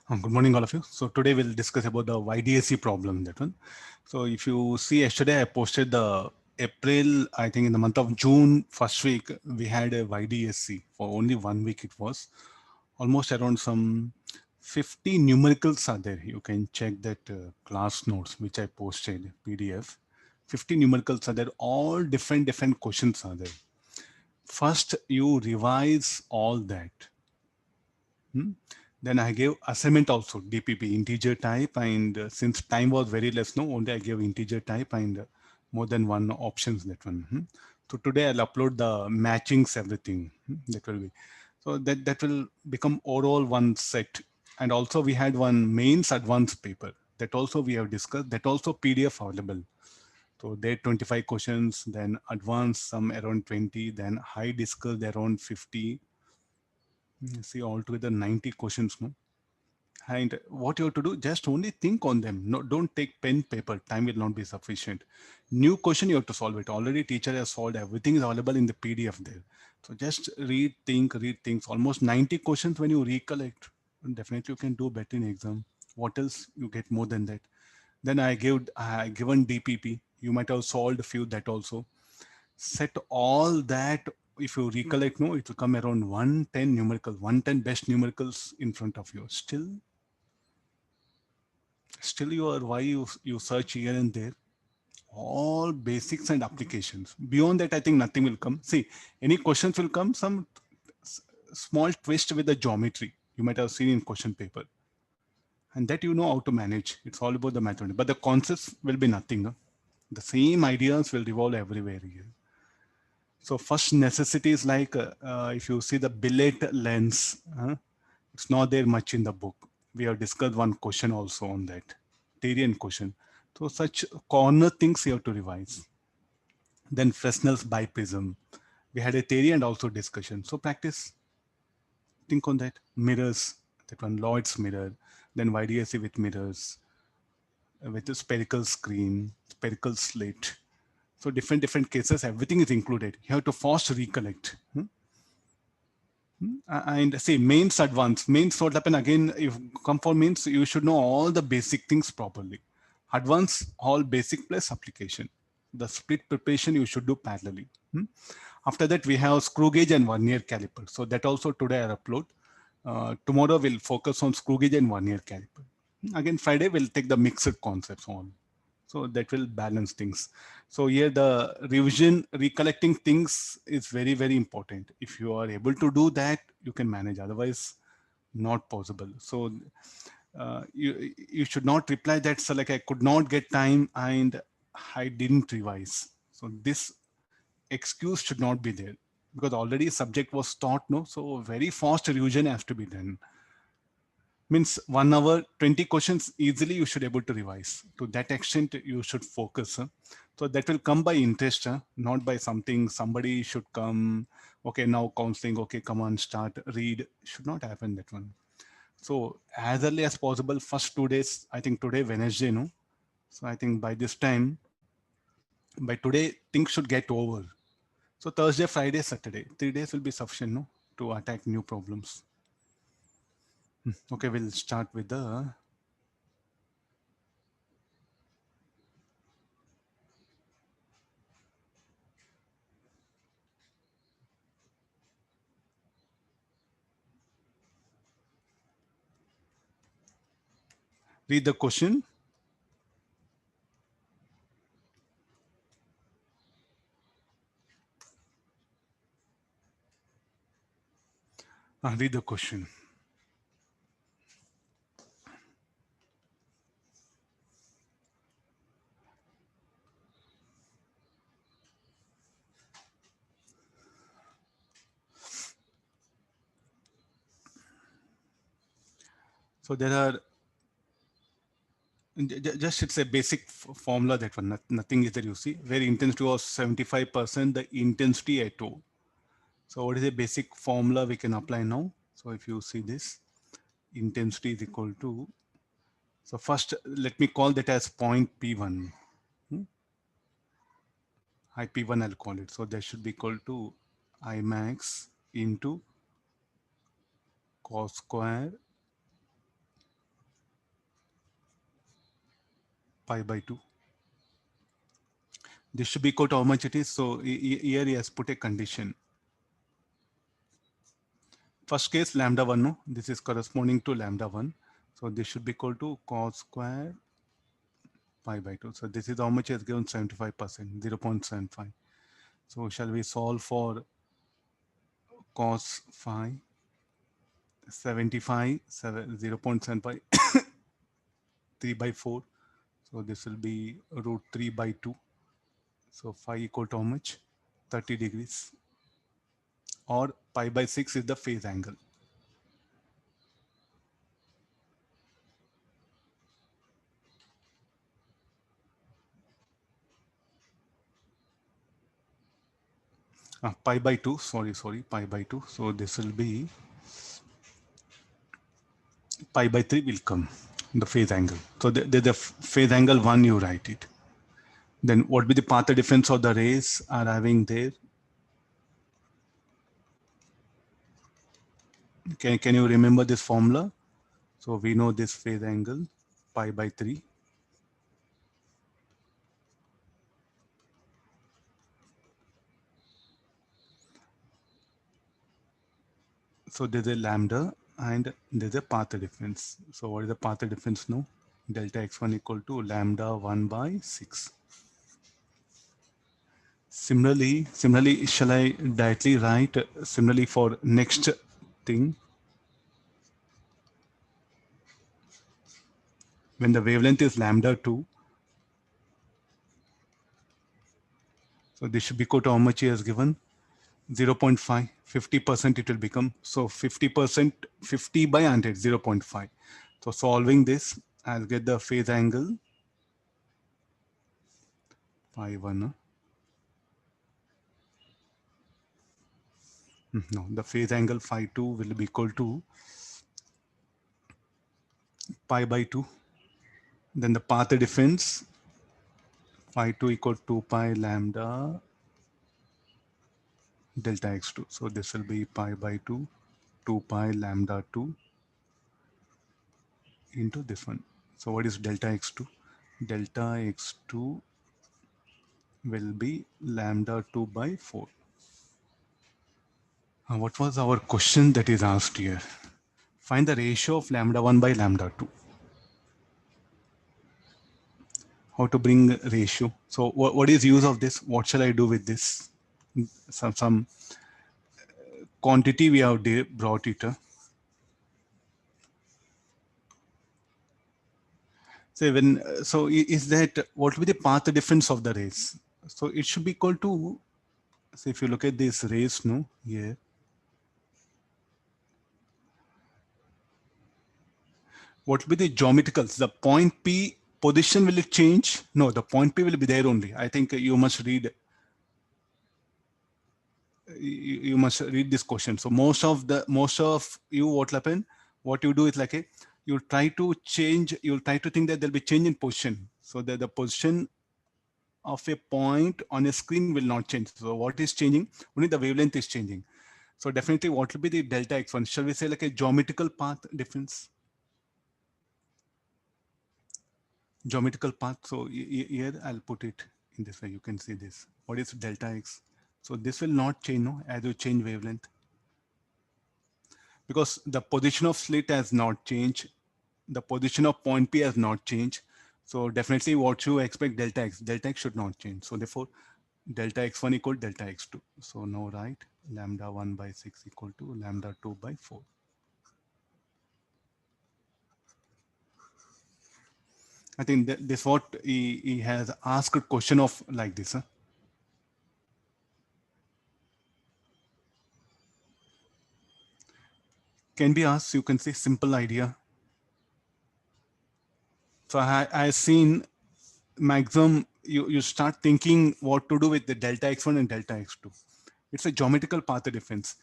Good morning, all of you. So today we'll discuss about the YDSC problem. That one. So if you see yesterday, I posted the April. I think in the month of June, first week we had a YDSC for only 1 week. It was almost around some 50 numericals are there. You can check that class notes which I posted PDF. 50 numericals are there. All different questions are there. First, you revise all that. Hmm? Then I gave assignment also, DPP, integer type, and since time was very less, no, only I gave integer type and more than one options, that one. So today I'll upload the matchings, everything. That will be. So that will become overall one set. And also we had one mains advanced paper. That also we have discussed. That also PDF available. So there 25 questions, then advanced some around 20, then high discussed around 50. See altogether 90 questions, no? And what you have to do, just only think on them. No, don't take pen, paper. Time will not be sufficient. New question, you have to solve it. Already teacher has solved everything is available in the PDF there. So just read things. Almost 90 questions when you recollect. Definitely you can do better in exam. What else you get more than that? Then I given DPP. You might have solved a few that also. Set all that. If you recollect, no, it will come around 110 numerical, 110 best numericals in front of you. Still you are why you search here and there, all basics and applications. Beyond that, I think nothing will come. See, any questions will come, some small twist with the geometry you might have seen in question paper, and that you know how to manage. It's all about the mathematics, but the concepts will be nothing, huh? The same ideas will revolve everywhere here. So first necessity is like if you see the billet lens, it's not there much in the book. We have discussed one question also on that, Tyrian question. So such corner things you have to revise. Then Fresnel's biprism. We had a theory and also discussion. So practice, think on that. Mirrors, that one Lloyd's mirror, then YDSC with mirrors, with a spherical screen, spherical slit. So different cases, everything is included. You have to fast recollect. And say mains advanced. Mains what happen again, if you come for mains, you should know all the basic things properly. Advanced, all basic plus application. The split preparation you should do parallelly. After that, we have screw gauge and vernier caliper. So that also today I upload. Tomorrow we'll focus on screw gauge and vernier caliper. Again, Friday we'll take the mixed concepts on. So that will balance things. So here the revision, recollecting things is very important. If you are able to do that, you can manage. Otherwise, not possible. So you should not reply that. So like I could not get time and I didn't revise. So this excuse should not be there because already subject was taught. No, so very fast revision has to be done. Means 1 hour 20 questions easily you should able to revise. To that extent you should focus, huh? So that will come by interest, huh? Not by something somebody should come, okay, now counseling, okay, come on, start, read. Should not happen, that one. So as early as possible, first 2 days, I think today Wednesday, no, so I think by this time, by today things should get over. So Thursday, Friday, Saturday, 3 days will be sufficient, no, to attack new problems. Okay, we'll start with the read the question. Read the question. So there are just it's a basic formula, that one. Nothing is there, you see. Where intensity was 75%, the intensity at O. So what is the basic formula we can apply now? So if you see this, intensity is equal to, so first let me call that as point P1. I P1 I'll call it. So that should be equal to I max into cos square pi by 2. This should be equal to how much it is. So here he has put a condition. First case lambda 1, no? This is corresponding to lambda 1. So this should be equal to cos square pi by 2. So this is how much is given, 75%, 0.75. So shall we solve for cos phi 75, 0.75, 3 by 4. So this will be root 3 by 2. So phi equal to how much? 30 degrees. Or pi by 6 is the phase angle. Pi by 2, sorry, pi by 2. So this will be pi by 3 will come, the phase angle. So the phase angle 1, you write it. Then what will be the path difference of the rays arriving there? Can you remember this formula? So we know this phase angle, pi by 3. So there's a lambda and there's a path difference. So what is the path difference now? Delta x1 equal to lambda 1 by 6. Similarly, shall I directly write similarly for next thing? When the wavelength is lambda 2, so this should be equal to how much he has given? 0.5, 50% it will become. So 50%, 50 by 100, 0.5. So solving this, I'll get the phase angle phi 1. No, the phase angle phi 2 will be equal to pi by 2. Then the path difference phi 2 equal to 2 pi lambda delta x2. So this will be pi by 2, 2 pi lambda 2 into this one. So what is delta x2? Delta x2 will be lambda 2 by 4. What was our question that is asked here? Find the ratio of lambda 1 by lambda 2. How to bring ratio? So what is use of this? What shall I do with this? Some quantity we have brought it. So is that what will be the path difference of the rays? So it should be equal to, so if you look at this rays, no, here. What will be the geometricals? The point P position, will it change? No, the point P will be there only. I think you must read. You must read this question. So most of you, what will happen? What you do is like you'll try to change. You'll try to think that there'll be change in position. So that the position of a point on a screen will not change. So what is changing? Only the wavelength is changing. So definitely what will be the delta x1? Shall we say like a geometrical path difference? Geometrical path. So here I'll put it in this way. You can see this. What is delta x? So this will not change, no, as you change wavelength. Because the position of slit has not changed. The position of point P has not changed. So definitely what you expect delta x should not change. So therefore delta x1 equal delta x2. So now write lambda 1 by 6 equal to lambda 2 by 4. I think this what he has asked a question of like this. Can be asked, you can say simple idea. So I seen maximum, you start thinking what to do with the delta x1 and delta x2. It's a geometrical path difference.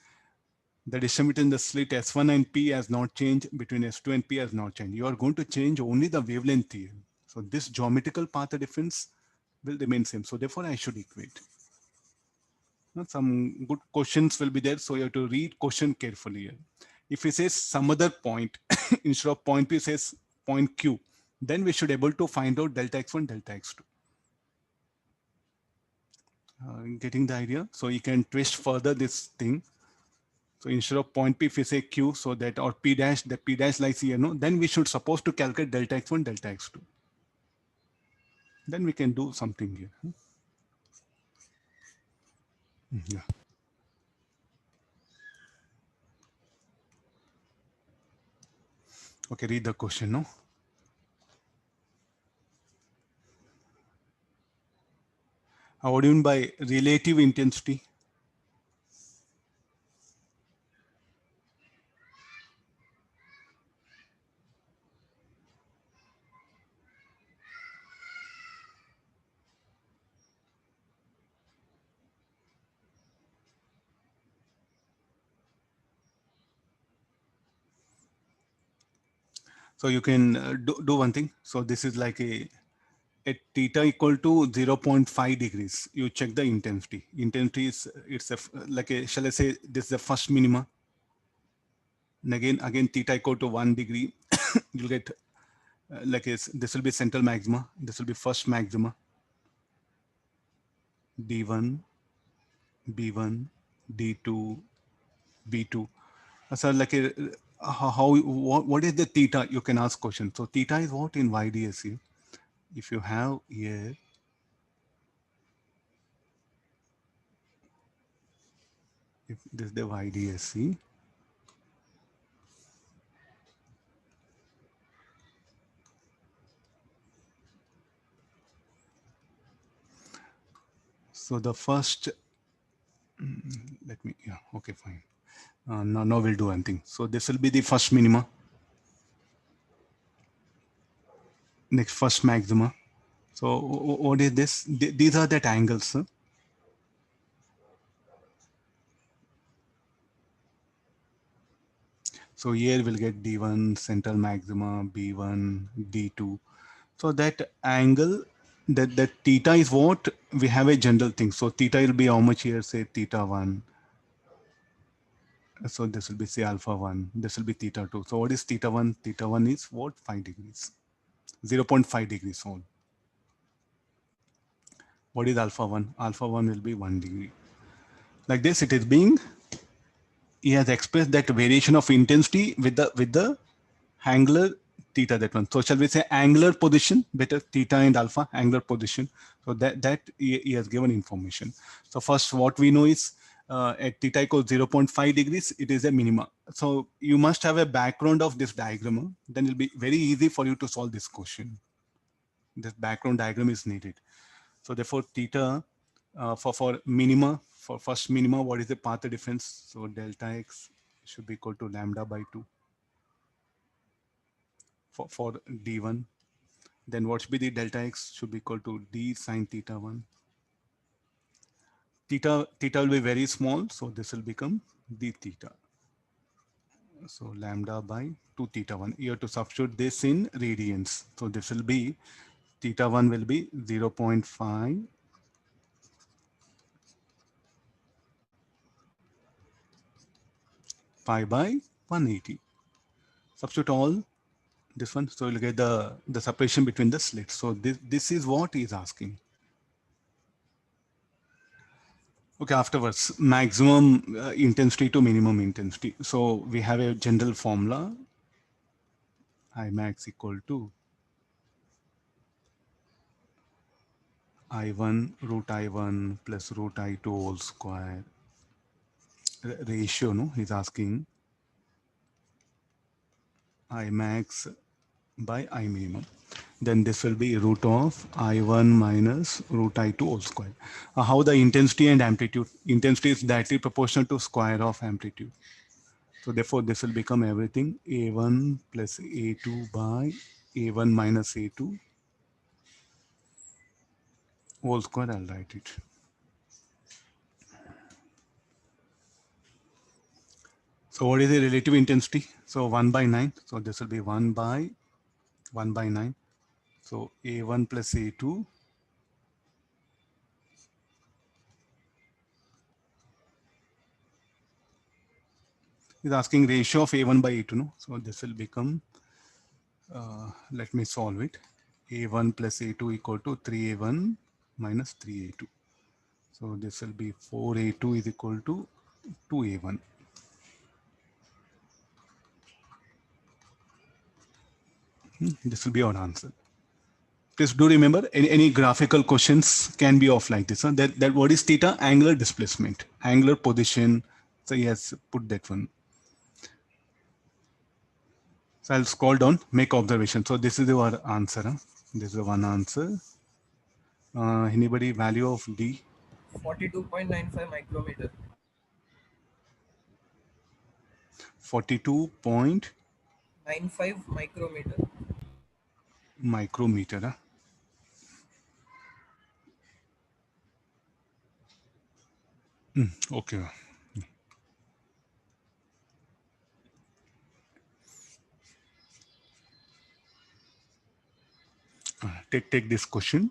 The distance between the slit S1 and P has not changed, between S2 and P has not changed. You are going to change only the wavelength here. So this geometrical path difference will remain same. So therefore I should equate. Now, some good questions will be there. So you have to read question carefully here. If he says some other point, instead of point P says point Q. then we should able to find out delta x1, delta x2. Getting the idea? So you can twist further this thing. So instead of point P, if we say Q, so that or P dash, the P dash lies here, no? Then we should supposed to calculate delta x1, delta x2. Then we can do something here. Yeah. Okay, read the question, no? What do you mean by relative intensity? So you can do one thing. So this is like a at theta equal to 0.5 degrees. You check the intensity. Intensity is it's a like a, shall I say this is the first minima. And again theta equal to 1 degree. You'll get like this will be central maxima. This will be first maxima. D1, B1, D2, B2. So like a what is the theta? You can ask question. So theta is what in YDSC? If you have here, if this is the YDSC, so the first, let me, yeah, okay, fine. Now we'll do one thing. So this will be the first minima. Next, first maxima. So what is this? These are that angles. Huh? So here we'll get D1, central maxima, B1, D2. So that angle, that theta is what we have a general thing. So theta will be how much here? Say theta 1. So this will be say alpha 1. This will be theta 2. So what is theta 1? Theta 1 is what? 5 degrees. 0.5 degrees all. What is alpha 1? Alpha 1 will be 1 degree. Like this, it is being, he has expressed that variation of intensity with the angular theta, that one. So shall we say angular position, better theta and alpha, angular position. So that he has given information. So first what we know is at theta equals 0.5 degrees, it is a minima. So you must have a background of this diagram. Then it'll be very easy for you to solve this question. This background diagram is needed. So therefore theta for minima, for first minima, what is the path difference? So delta x should be equal to lambda by 2 for d1. Then what should be the delta x should be equal to d sine theta 1. Theta will be very small, so this will become d theta. So lambda by 2 theta 1. You have to substitute this in radians. So this will be theta 1 will be 0.5 pi by 180. Substitute all this one, so you'll get the separation between the slits. So this is what he's asking. Okay, afterwards, maximum intensity to minimum intensity. So we have a general formula, I max equal to I1 root I1 plus root I2 whole square. Ratio, no, he's asking I max by I minimum. Then this will be root of I1 minus root I2 whole square. How the intensity and amplitude? Intensity is directly proportional to square of amplitude. So therefore this will become everything A1 plus A2 by A1 minus A2 whole square. I'll write it. So what is the relative intensity? So 1 by 9. So this will be 1 by 9. So A1 plus A2 is asking ratio of A1 by A2. No? So this will become Let me solve it. A1 plus A2 equal to 3A1 minus 3A2. So this will be 4A2 is equal to 2A1. This will be our answer. Please do remember any graphical questions can be of like this. Huh? That what is theta? Angular displacement, angular position. So yes, put that one. So I'll scroll down, make observation. So this is our answer. Huh? This is one answer. Anybody value of D? 42.95 micrometer. 42 point 95 micrometer. micrometer. Huh? Okay. Take this question.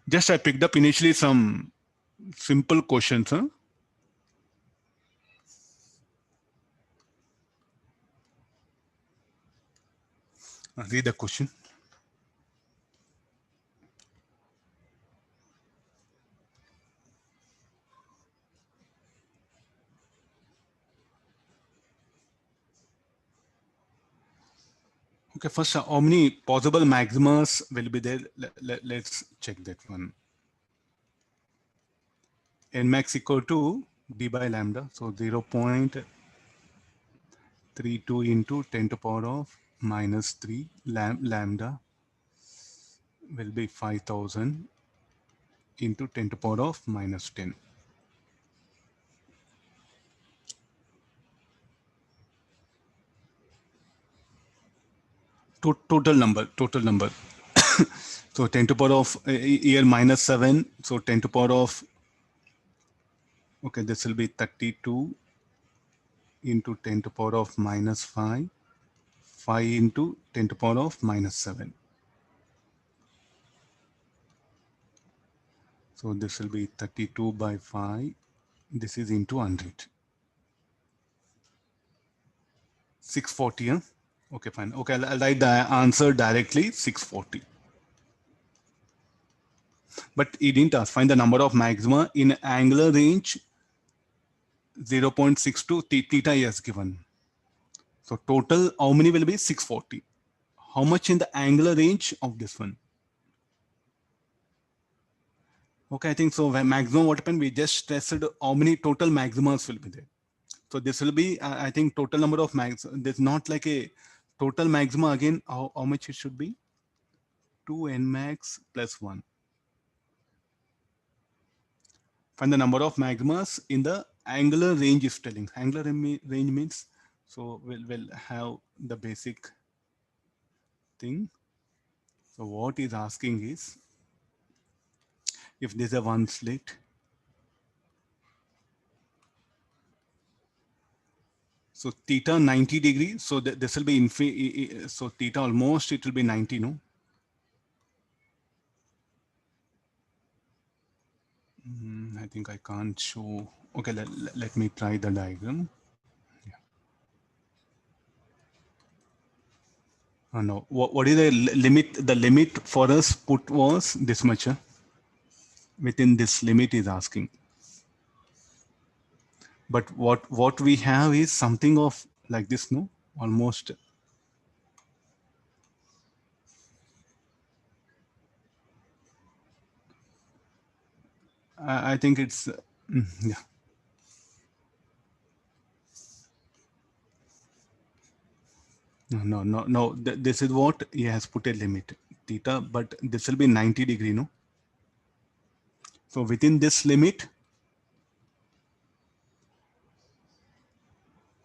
Just I picked up initially some simple questions. Huh? Read the question. Okay, first, how many possible maximas will be there? Let's check that one. N max equal to d by lambda. So 0.32 into 10 to power of minus 3 lambda will be 5000 into 10 to power of minus 10. Total number. So 10 to power of here minus 7. So 10 to power of, okay, this will be 32 into 10 to power of minus 5. 5 into 10 to power of minus 7. So this will be 32 by 5. This is into 100. 640. Huh? Okay, fine. Okay, I'll write the answer directly 640. But he didn't ask. Find the number of maxima in angular range 0.62 theta he has given. So total, how many will be 640? How much in the angular range of this one? Okay, I think so. When maximum what happened, we just tested how many total maximas will be there. So this will be, I think, total number of max. There's not like a total maxima again. How much it should be? 2 n max plus 1. Find the number of maximas in the angular range is telling. Angular range means, so we'll have the basic thing. So what is asking is, if there's a one slit, so theta 90 degrees. So this will be so theta almost it will be 90, no? I think I can't show. Okay, let me try the diagram. No, what is the limit? The limit for us put was this much. Huh? Within this limit is asking. But what we have is something of like this, no? Almost. I think it's yeah. No. This is what he has put a limit theta, but this will be 90 degree, no? So within this limit,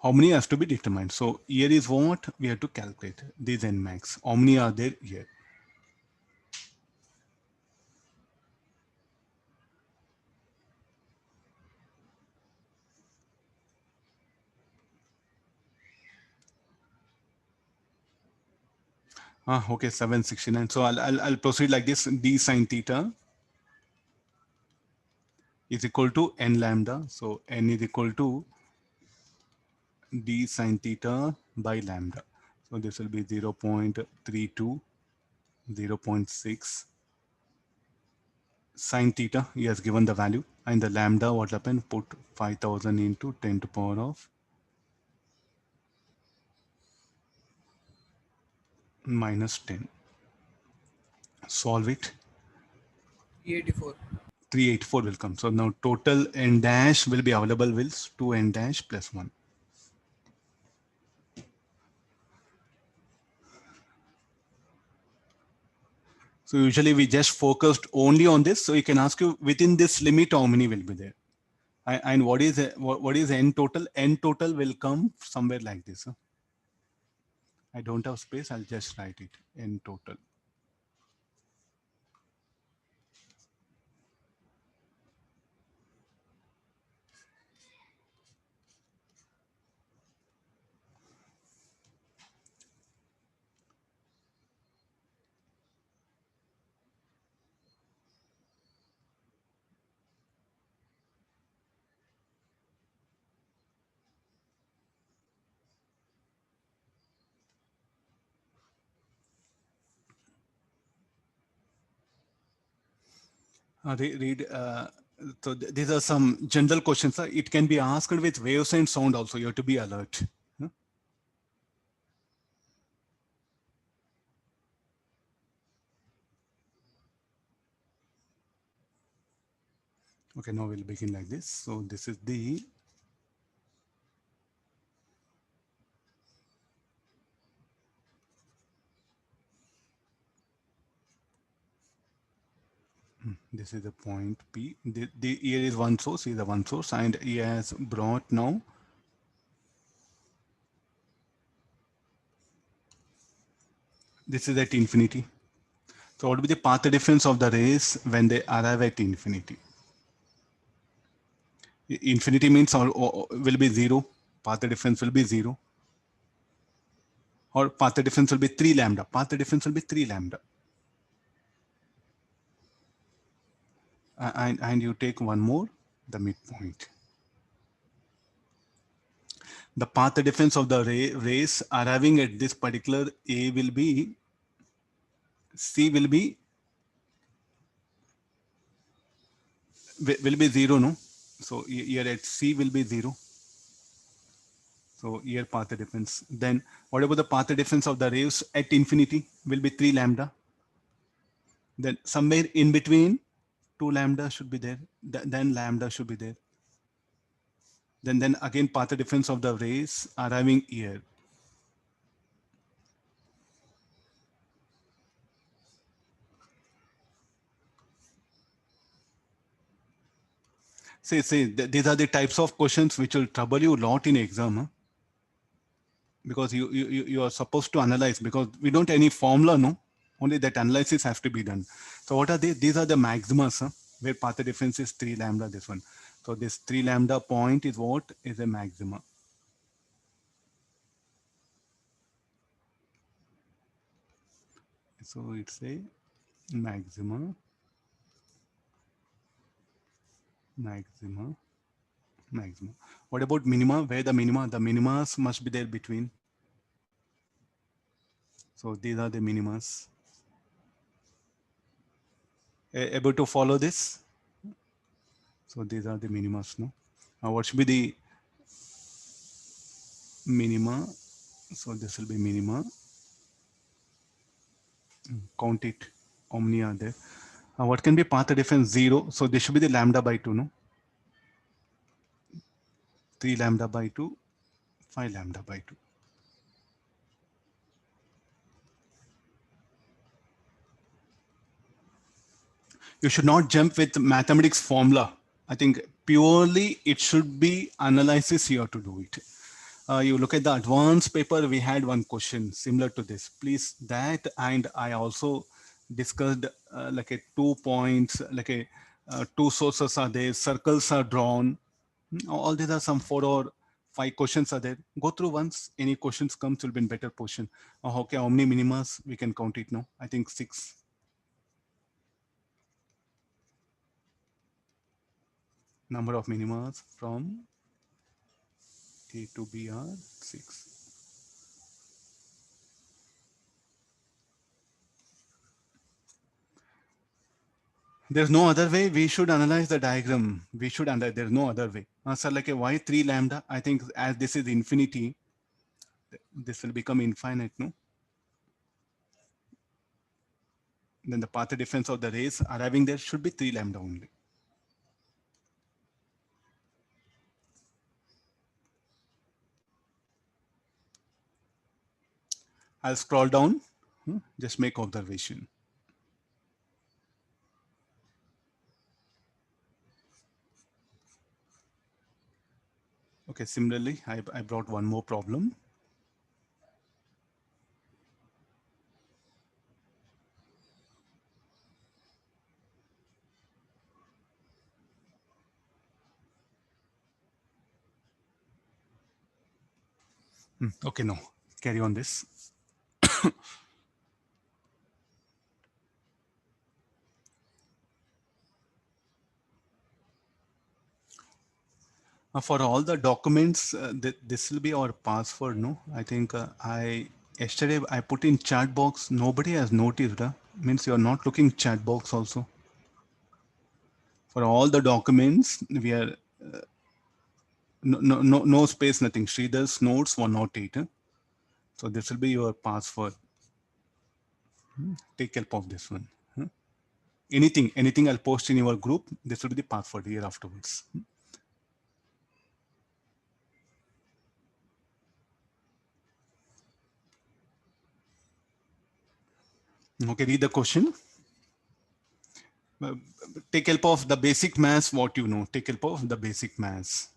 how many has to be determined? So here is what we have to calculate. These n max. How many are there here? Okay, 769. So I'll proceed like this. D sine theta is equal to n lambda. So n is equal to d sine theta by lambda. So this will be 0.32, 0.6 sine theta. He has given the value, and the lambda, what happened? Put 5000 into 10 to power of minus 10. Solve it. 384. 384 will come. So now total n dash will be available with 2 n dash plus 1. So usually we just focused only on this. So you can ask you within this limit how many will be there. And what is n total? N total will come somewhere like this. Huh? I don't have space. I'll just write it. N total. Read. So these are some general questions. It can be asked with waves and sound also. You have to be alert. Huh? Okay, now we'll begin like this. So this is the this is the point P. Here is one source, is the one source, and he has brought now this is at infinity. So what will be the path difference of the rays when they arrive at infinity? Infinity means all will be zero. Path difference will be zero. Or path difference will be 3 lambda. Path difference will be 3 lambda. And you take one more, the midpoint. The path difference of the rays arriving at this particular A will be, C will be zero, no? So here at C will be zero. So here path difference. Then what about the path difference of the rays at infinity? Will be 3 lambda. Then somewhere in between, 2 lambda should be there. Then lambda should be there. Then again path difference of the rays arriving here. These are the types of questions which will trouble you a lot in exam. Huh? Because you are supposed to analyze, because we don't any formula, no, only that analysis has to be done. So what are these are the maximas, huh? Where path difference is 3 lambda, this one. So this 3 lambda point is what is a maxima. So it's a maxima, maxima, maxima. What about minima? Where the minima? The minimas must be there between. So these are the minimas. Able to follow this? So these are the minimas, no? Now what should be the minima? So this will be minima. Count it. How many are there? What can be path difference? 0. So this should be the lambda by 2, no? 3 lambda by 2, 5 lambda by 2. You should not jump with mathematics formula. I think purely it should be analysis you have to do it. You look at the advanced paper, we had one question similar to this. Please that, and I also discussed like a 2 points, like a two sources are there, circles are drawn. All these are some 4 or 5 questions are there. Go through once. Any questions comes will be in better position. Okay, how many minimas we can count it now? I think 6. Number of minimas from A to B are 6. There's no other way. We should analyze the diagram. We should analyze. There's no other way. Sir, like a why 3 lambda? I think as this is infinity, this will become infinite, no? Then the path difference of the rays arriving there should be 3 lambda only. I'll scroll down. Just make observation. Okay, similarly, I brought one more problem. Okay, no, carry on this. For all the documents, this will be our password, no? I think yesterday I put in chat box. Nobody has noticed. Means you're not looking chat box also. For all the documents, we are no space, nothing. Sridhar's notes 108. So this will be your password. Take help of this one. Anything I'll post in your group. This will be the password here afterwards. Okay, read the question. Uh, Take help of the basic maths, what you know. Take help of the basic maths.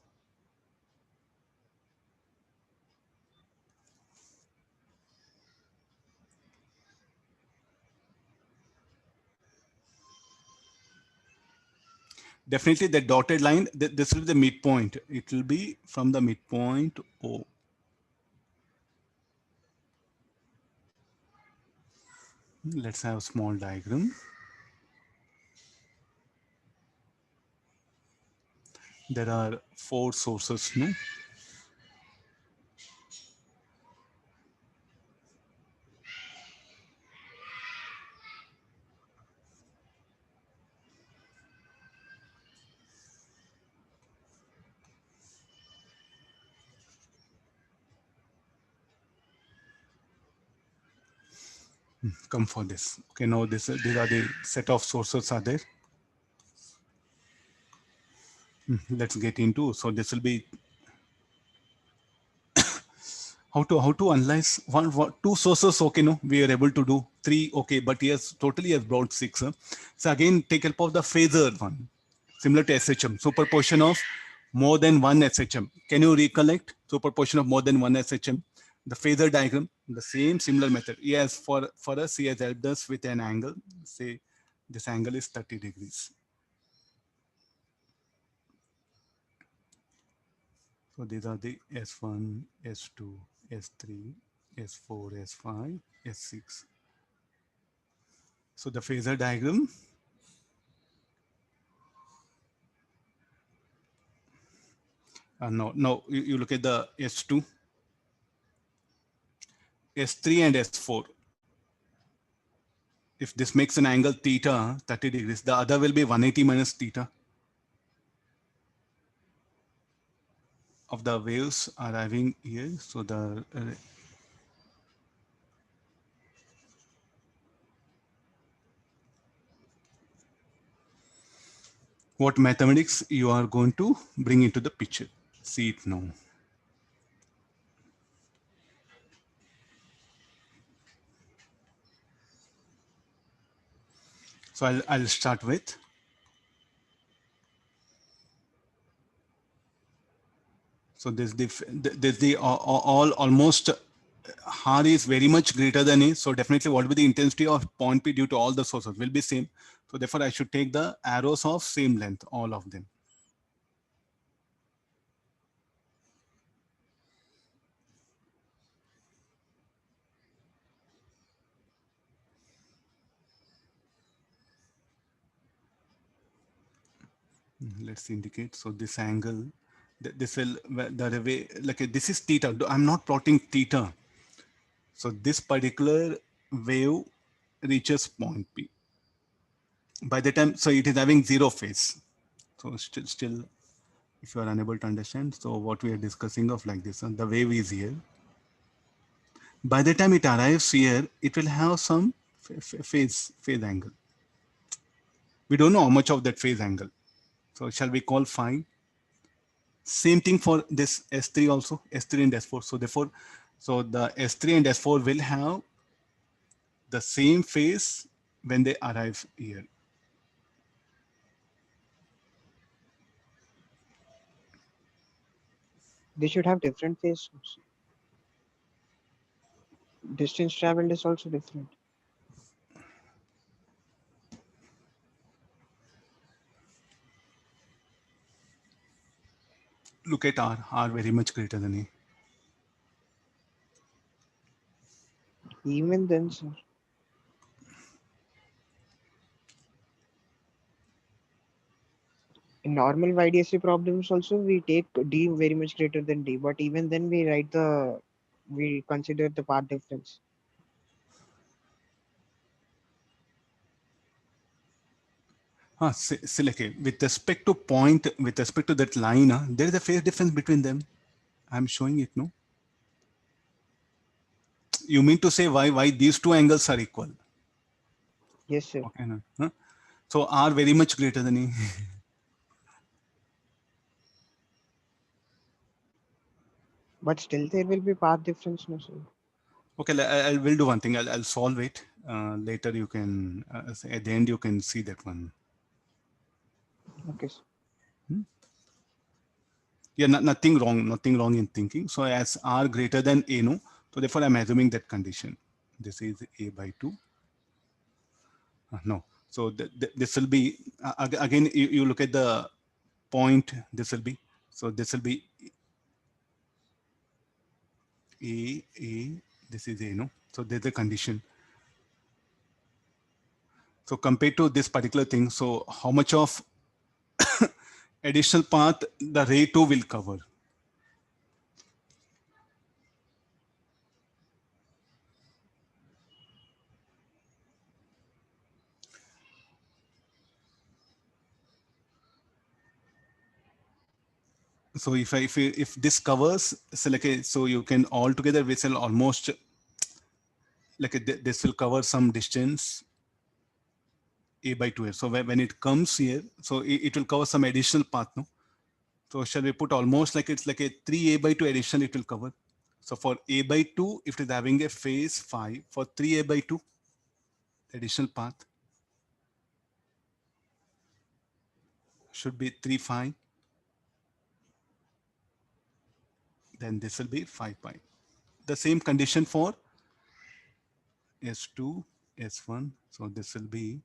Definitely the dotted line, this will be the midpoint. It will be from the midpoint O. Let's have a small diagram. There are 4 sources, no? Come for this. Okay, now these are the set of sources are there. Let's get into. So this will be how to analyze two sources. Okay, no, we are able to do 3. Okay, but yes, totally has brought 6. So again, take help of the phasor one, similar to SHM, superposition of more than one SHM. Can you recollect superposition of more than one SHM? The phasor diagram, the same similar method. Yes, for us, he has helped us with an angle. Say this angle is 30 degrees. So these are the S1, S2, S3, S4, S5, S6. So the phasor diagram, no, you look at the S2, S3 and S4. If this makes an angle theta 30 degrees, the other will be 180 minus theta of the waves arriving here. So the what mathematics you are going to bring into the picture. See it now. So I'll start with. So there's the all almost R is very much greater than A. So definitely what will be the intensity of point P due to all the sources will be same. So therefore I should take the arrows of same length, all of them. Let's indicate. So this angle, this will, the way, like this is theta. I'm not plotting theta. So this particular wave reaches point P. By the time, so it is having zero phase. So still, if you are unable to understand, so what we are discussing of like this, the wave is here. By the time it arrives here, it will have some phase angle. We don't know how much of that phase angle. So shall we call phi? Same thing for this S3 also, S3 and S4. So therefore, so the S3 and S4 will have the same phase when they arrive here. They should have different phases. Distance traveled is also different. Look at R very much greater than A. Even then, sir, in normal YDSC problems also we take D very much greater than D, but even then we consider the path difference. Okay. With respect to point, with respect to that line, there is a phase difference between them. I'm showing it, no? You mean to say why these two angles are equal? Yes, sir. Okay, no? Huh? So R very much greater than E. But still there will be path difference, no, sir. Okay, I will do one thing. I'll solve it. Later you can, at the end you can see that one. Okay, sir. Yeah, nothing wrong in thinking. So as R greater than A, no? So therefore I'm assuming that condition. This is A by 2. No. So this will be, again, you look at the point, this will be, so this will be A, this is A, no? So there's a condition. So compared to this particular thing, so how much of additional path the ray 2 will cover? So if this covers, so like so you can altogether whistle almost like this will cover some distance A by 2. So when it comes here, so it will cover some additional path, no? So shall we put almost like it's like a 3A by 2 addition it will cover. So for A by 2, if it is having a phase phi, for 3A by 2 additional path should be 3 phi, then this will be 5 pi. The same condition for S2, S1. So this will be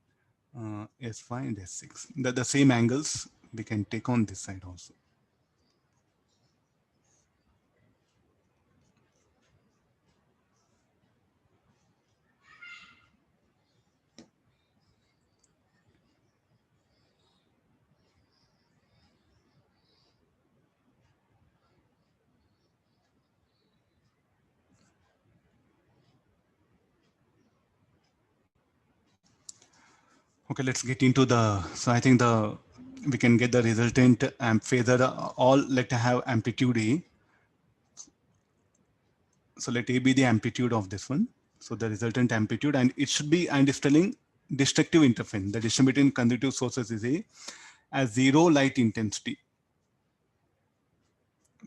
S5 and S6. The same angles we can take on this side also. Okay, let's get into the, so I think we can get the resultant phasor, all let have amplitude A. So let A be the amplitude of this one. So the resultant amplitude, and it should be, and it's telling destructive interference. The distance between consecutive sources is A as 0 light intensity.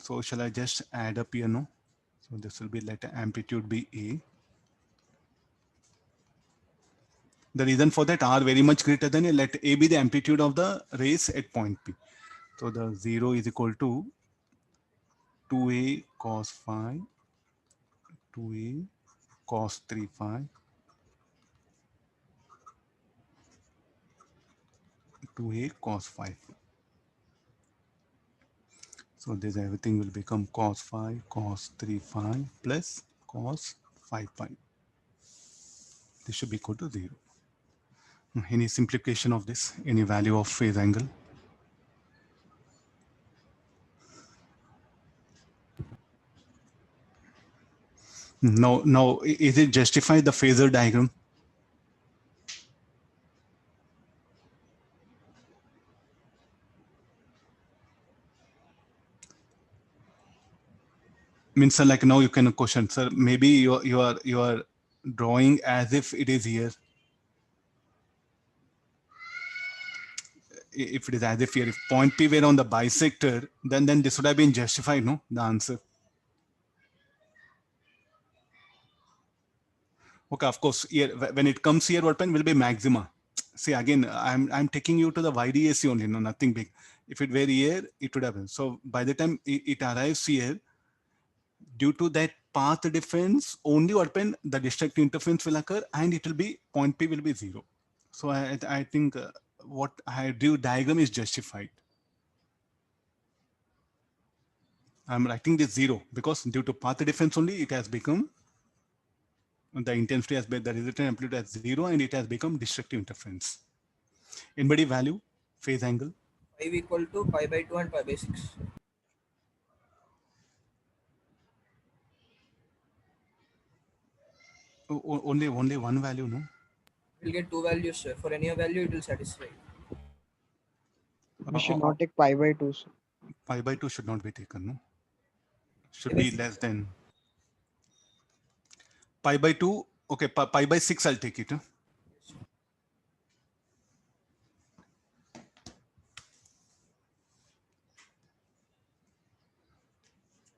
So shall I just add up here, no? So this will be, let amplitude be A. The reason for that, R very much greater than A, let A be the amplitude of the rays at point P. So the 0 is equal to 2A cos phi, 2A cos 3 phi, 2A cos 5. So this everything will become cos phi, cos 3 phi plus cos 5 pi. This should be equal to 0. Any simplification of this? Any value of phase angle? Now, is it justify the phasor diagram? Means sir, like now you can question, sir, maybe you are drawing as if it is here. If it is as if here, if point P were on the bisector, then this would have been justified, no? The answer. Okay, of course, here when it comes here, what pen will be maxima. See again, I'm taking you to the YDAC only, no, nothing big. If it were here, it would happen. So by the time it arrives here, due to that path difference, only what pen the destructive interference will occur, and it will be point P will be zero. So I think what I drew diagram is justified. I'm writing this zero because due to path difference only, it has become the intensity has been the resultant amplitude as zero, and it has become destructive interference. Anybody value phase angle? 5 equal to pi by 2 and pi by 6. Only one value, no? We'll get two values, sir. For any value, it will satisfy. We should Uh, not take pi by 2. Sir. Pi by 2 should not be taken, no? Pi Should by be 6. less than pi by 2. Okay, pi by 6 I'll take it. Huh?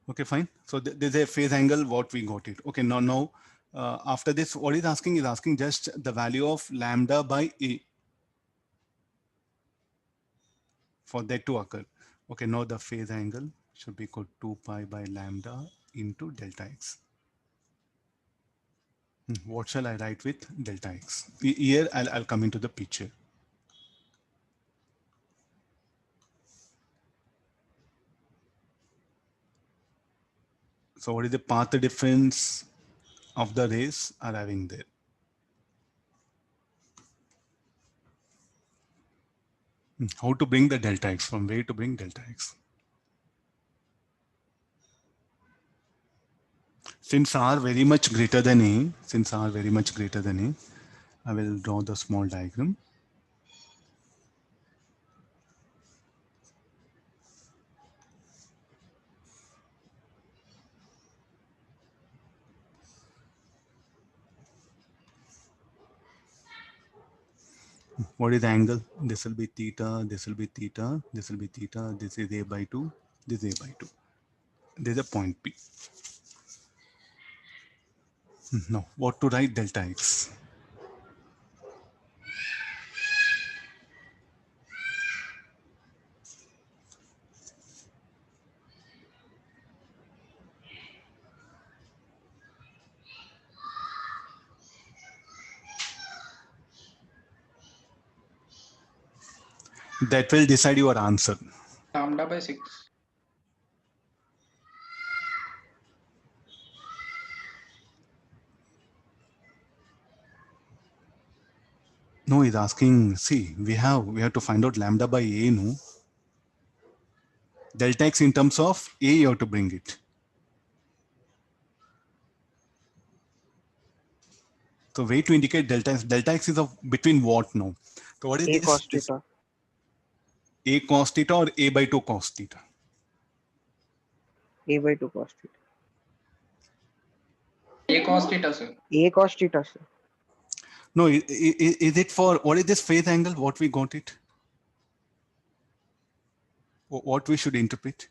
Okay, fine. So there's a phase angle, what we got it. Okay, now after this, what is asking just the value of lambda by A for that to occur. Okay, now the phase angle should be equal to 2 pi by lambda into delta x. What shall I write with delta x? Here I'll come into the picture. So what is the path difference of the rays arriving there? How to bring the delta x? From where to bring delta x? Since r very much greater than a, I will draw the small diagram. What is the angle? This will be theta, this will be theta, this will be theta, this is a by 2, this is a by 2. There's a point P. Now, what to write delta x? That will decide your answer. Lambda by 6. No, he's asking, see, we have to find out lambda by a, no? Delta x in terms of a, you have to bring it. So way to indicate delta x is of between what now? So what is A this? cos theta. A cos theta or a by 2 cos theta? A by 2 cos theta. A cos theta, sir. A cos theta, sir. No, is it for, what is this phase angle? What we got it? What we should interpret?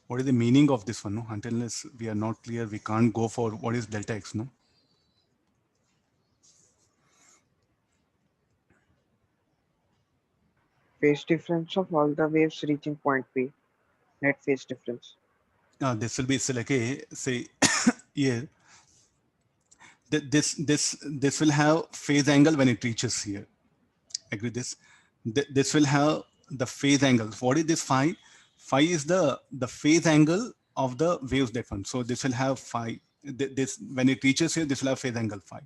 What is the meaning of this one? No, until unless we are not clear, we can't go for what is delta x, no? Phase difference of all the waves reaching point P. Net phase difference. This will be so like a, say here. This will have phase angle when it reaches here. Agree this? This will have the phase angle. What is this phi? Phi is the phase angle of the waves that one. So this will have phi. This when it reaches here, this will have phase angle phi.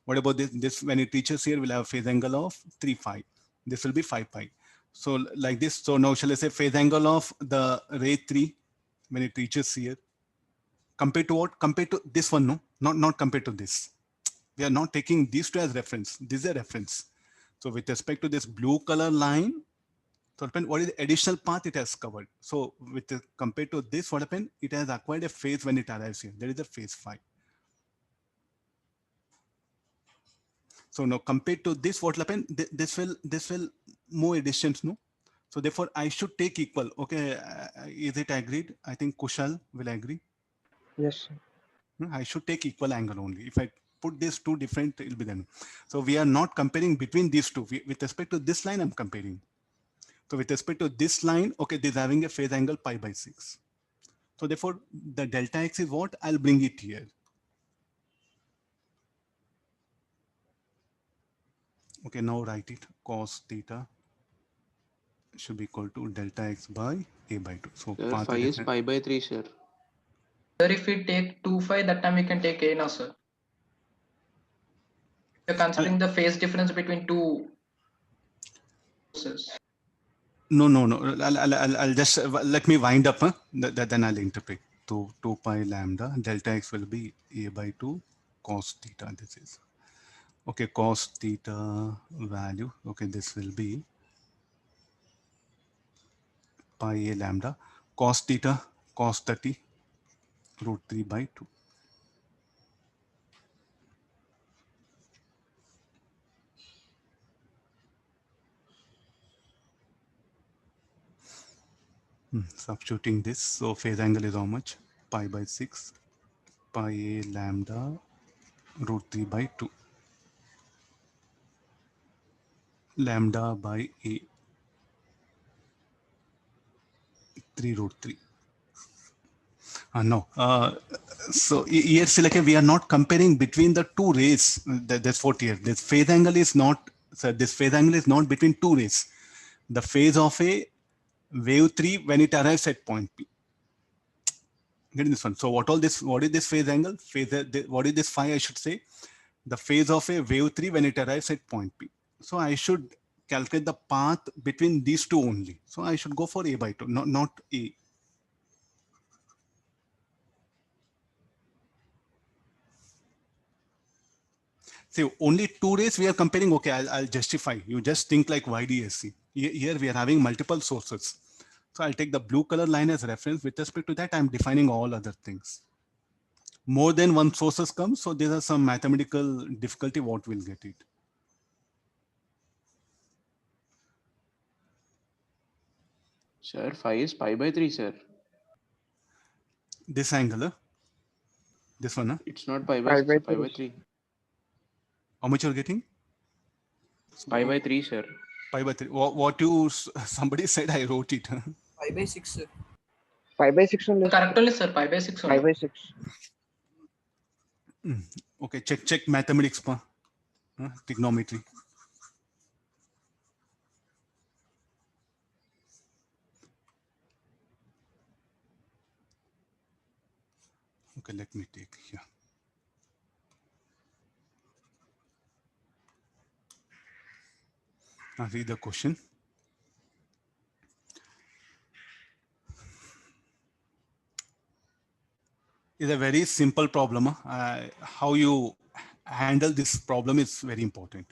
What about this? This when it reaches here, will have phase angle of 3 phi. This will be 5 pi. So like this. So now shall I say phase angle of the ray 3 when it reaches here? Compared to what? Compared to this one, no? Not compared to this. We are not taking these two as reference. This is a reference. So with respect to this blue color line, So what is the additional path it has covered? So with compared to this, what happened? It has acquired a phase when it arrives here. There is a phase phi. So now compared to this, what will happen? This will move a distance, no? So therefore, I should take equal. Okay, is it agreed? I think Kushal will agree. Yes, sir. I should take equal angle only. If I put these two different, it will be then. So we are not comparing between these two. With respect to this line, I'm comparing. So with respect to this line, okay, this is having a phase angle pi by 6. So therefore, the delta x is what? I'll bring it here. Okay, now write it. Cos theta should be equal to delta x by a by 2. So Sir, path phi is pi by 3, sir. Sir, if we take 2 phi, that time we can take a now, sir. We're considering the phase difference between two sources. No. I'll just let me wind up. Huh? Then I'll interpret. 2 pi lambda delta x will be a by 2 cos theta. This is okay. Cos theta value. Okay, this will be pi a lambda cos theta cos 30 root 3 by 2. Substituting this, so phase angle is how much? Pi by 6 pi a lambda root 3 by 2 lambda by a 3 root 3. No. So here, see, like we are not comparing between the two rays. That's what here. This phase angle is not. So this phase angle is not between two rays. The phase of a wave 3 when it arrives at point P. Getting this one. So what is this phase angle? What is this phi? I should say the phase of a wave 3 when it arrives at point P. So I should calculate the path between these two only. So I should go for a by 2, not a. See, only two rays we are comparing. Okay, I'll justify. You just think like YDSC. Here we are having multiple sources. So I'll take the blue color line as reference. With respect to that, I'm defining all other things. More than one sources come. So there are some mathematical difficulty what will get it. Sir, phi is pi by 3, sir. This angle, this one, It's not pi by Pi 6, by pi by 3. 3. how much you're getting? Pi by 3, sir. Pi by 3. What you, somebody said I wrote it. 5/6, sir. 5 by 6 only. Correct only, sir. Pi by 6 only. 5 by 6. Okay, check mathematics, trigonometry. Okay, let me take here. Now read the question. It's a very simple problem. How you handle this problem is very important.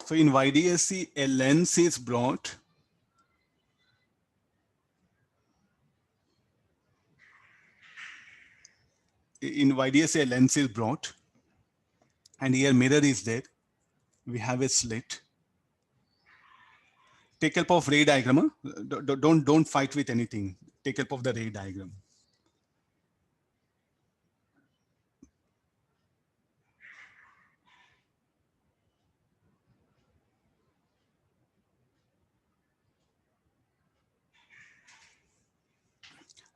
So in YDSC, a lens is brought. In YDSC, a lens is brought. And here mirror is there. We have a slit. Take help of ray diagram. Don't fight with anything. Take help of the ray diagram.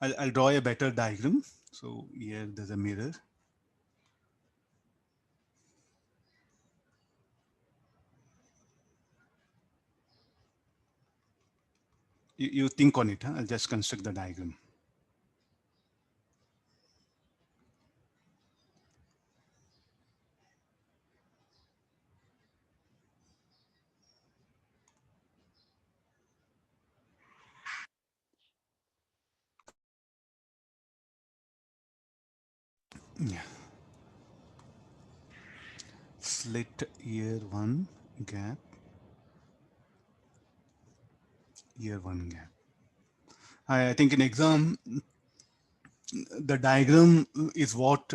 I'll draw a better diagram. So here there's a mirror. You think on it. I'll just construct the diagram. Yeah. slit year 1 gap, year 1 gap. I think in exam, the diagram is what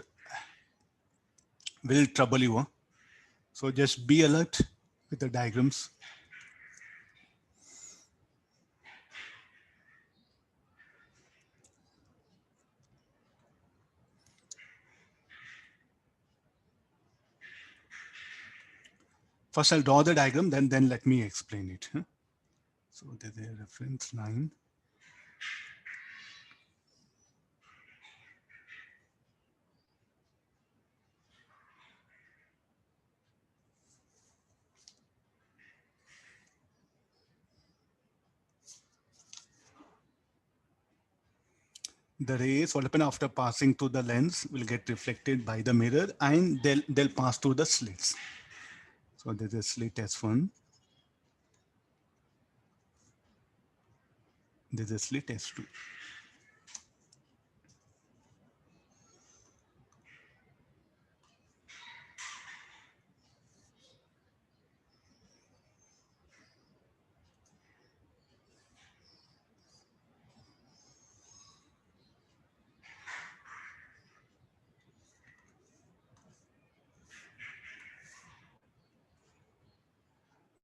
will trouble you. Huh? So just be alert with the diagrams. First, I'll draw the diagram, then let me explain it. Huh? So there's a reference line. The rays, what happen after passing through the lens, will get reflected by the mirror and they'll pass through the slits. So there's a slit S1. There's a slit S2.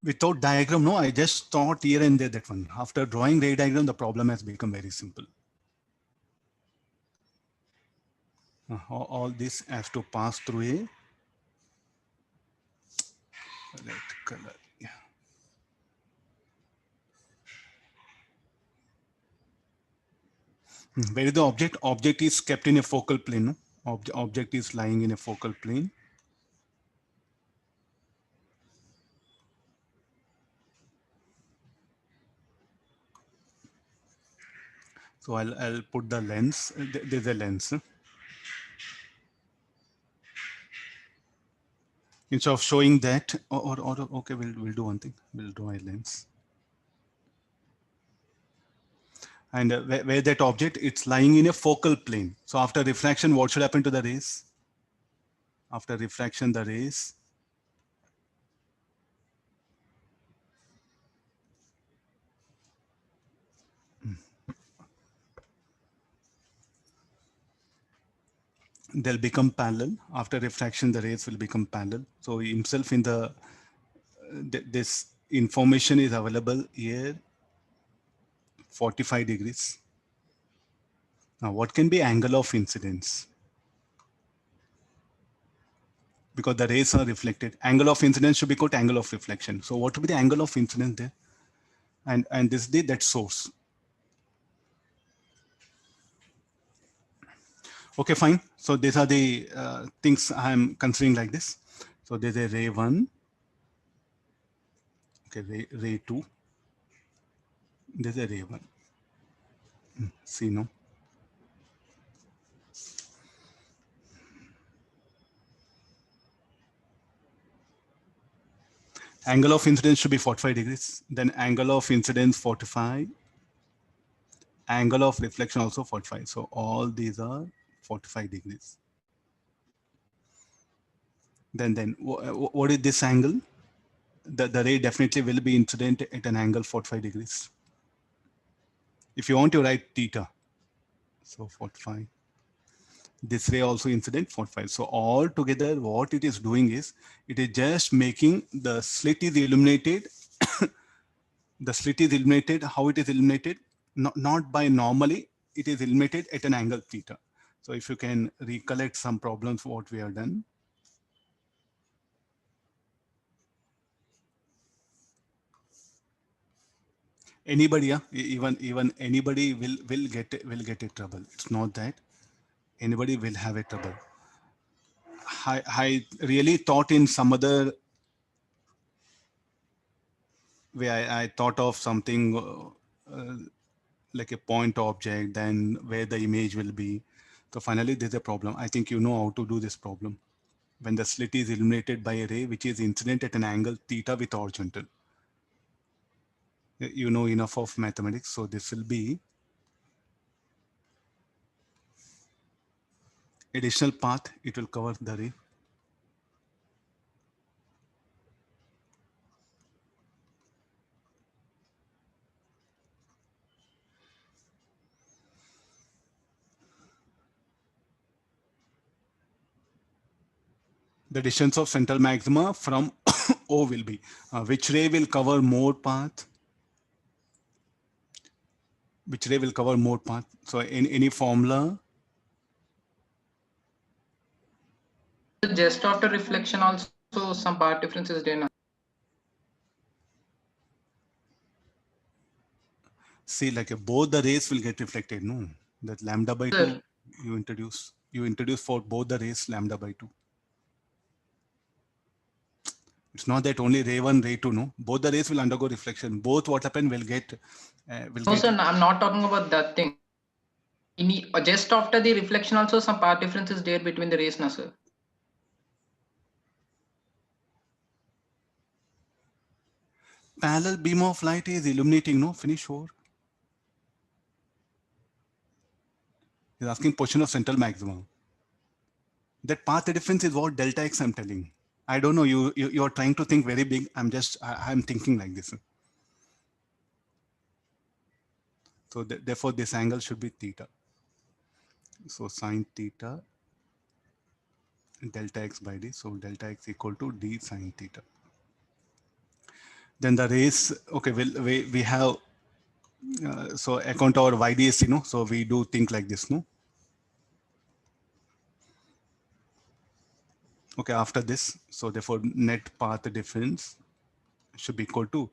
Without diagram, no, I just thought here and there that one. After drawing ray diagram, the problem has become very simple. All this has to pass through a red color. Yeah. Where is the object? Object is kept in a focal plane. No? Object is lying in a focal plane. So I'll put the lens. There's a lens. Instead of showing that, or okay, we'll do one thing. We'll draw a lens. And where that object, it's lying in a focal plane. So after refraction, what should happen to the rays? After refraction, the rays they'll become parallel. After refraction, the rays will become parallel. So himself in the this information is available here, 45 degrees. Now, what can be angle of incidence? Because the rays are reflected. Angle of incidence should be called angle of reflection. So what would be the angle of incidence there? And this is that source. Okay, fine. So these are the things I'm considering like this. So there's a ray 1. Okay, ray 2. There's a ray 1. See, no? Angle of incidence should be 45 degrees. Then angle of incidence 45. Angle of reflection also 45. So all these are 45 degrees. Then what is this angle? The ray definitely will be incident at an angle 45 degrees. If you want to write theta, so 45. This ray also incident 45. So all together, what it is doing is, it is just making the slit is illuminated. The slit is illuminated. How it is illuminated? Not by normally, it is illuminated at an angle theta. So if you can recollect some problems, what we have done. Anybody, even anybody will get a trouble. It's not that anybody will have a trouble. I really thought in some other way. I thought of something like a point object, then where the image will be. So finally, there's a problem. I think you know how to do this problem. When the slit is illuminated by a ray which is incident at an angle theta with horizontal. You know enough of mathematics, so this will be additional path. It will cover the ray. The distance of central maxima from O will be which ray will cover more path? Which ray will cover more path? So in any formula, Just after reflection also some part difference is there. see like both the rays will get reflected. No, that lambda by Sir. 2 you introduce for both the rays lambda by 2. It's not that only ray 1, ray 2. No, both the rays will undergo reflection. Both what happen will get No, sir, I'm not talking about that thing. Just after the reflection also some part difference is there between the rays, na sir. parallel beam of light is illuminating. No, finish over. He's asking position of central maximum. That path difference is what delta x I'm telling. I don't know. You're trying to think very big. I'm thinking like this. So therefore, this angle should be theta. So sine theta delta x by d. So delta x equal to d sine theta. Then the rays. Okay, we have. So account our YDS, so we do think like this, no? Okay, after this, so therefore net path difference should be equal to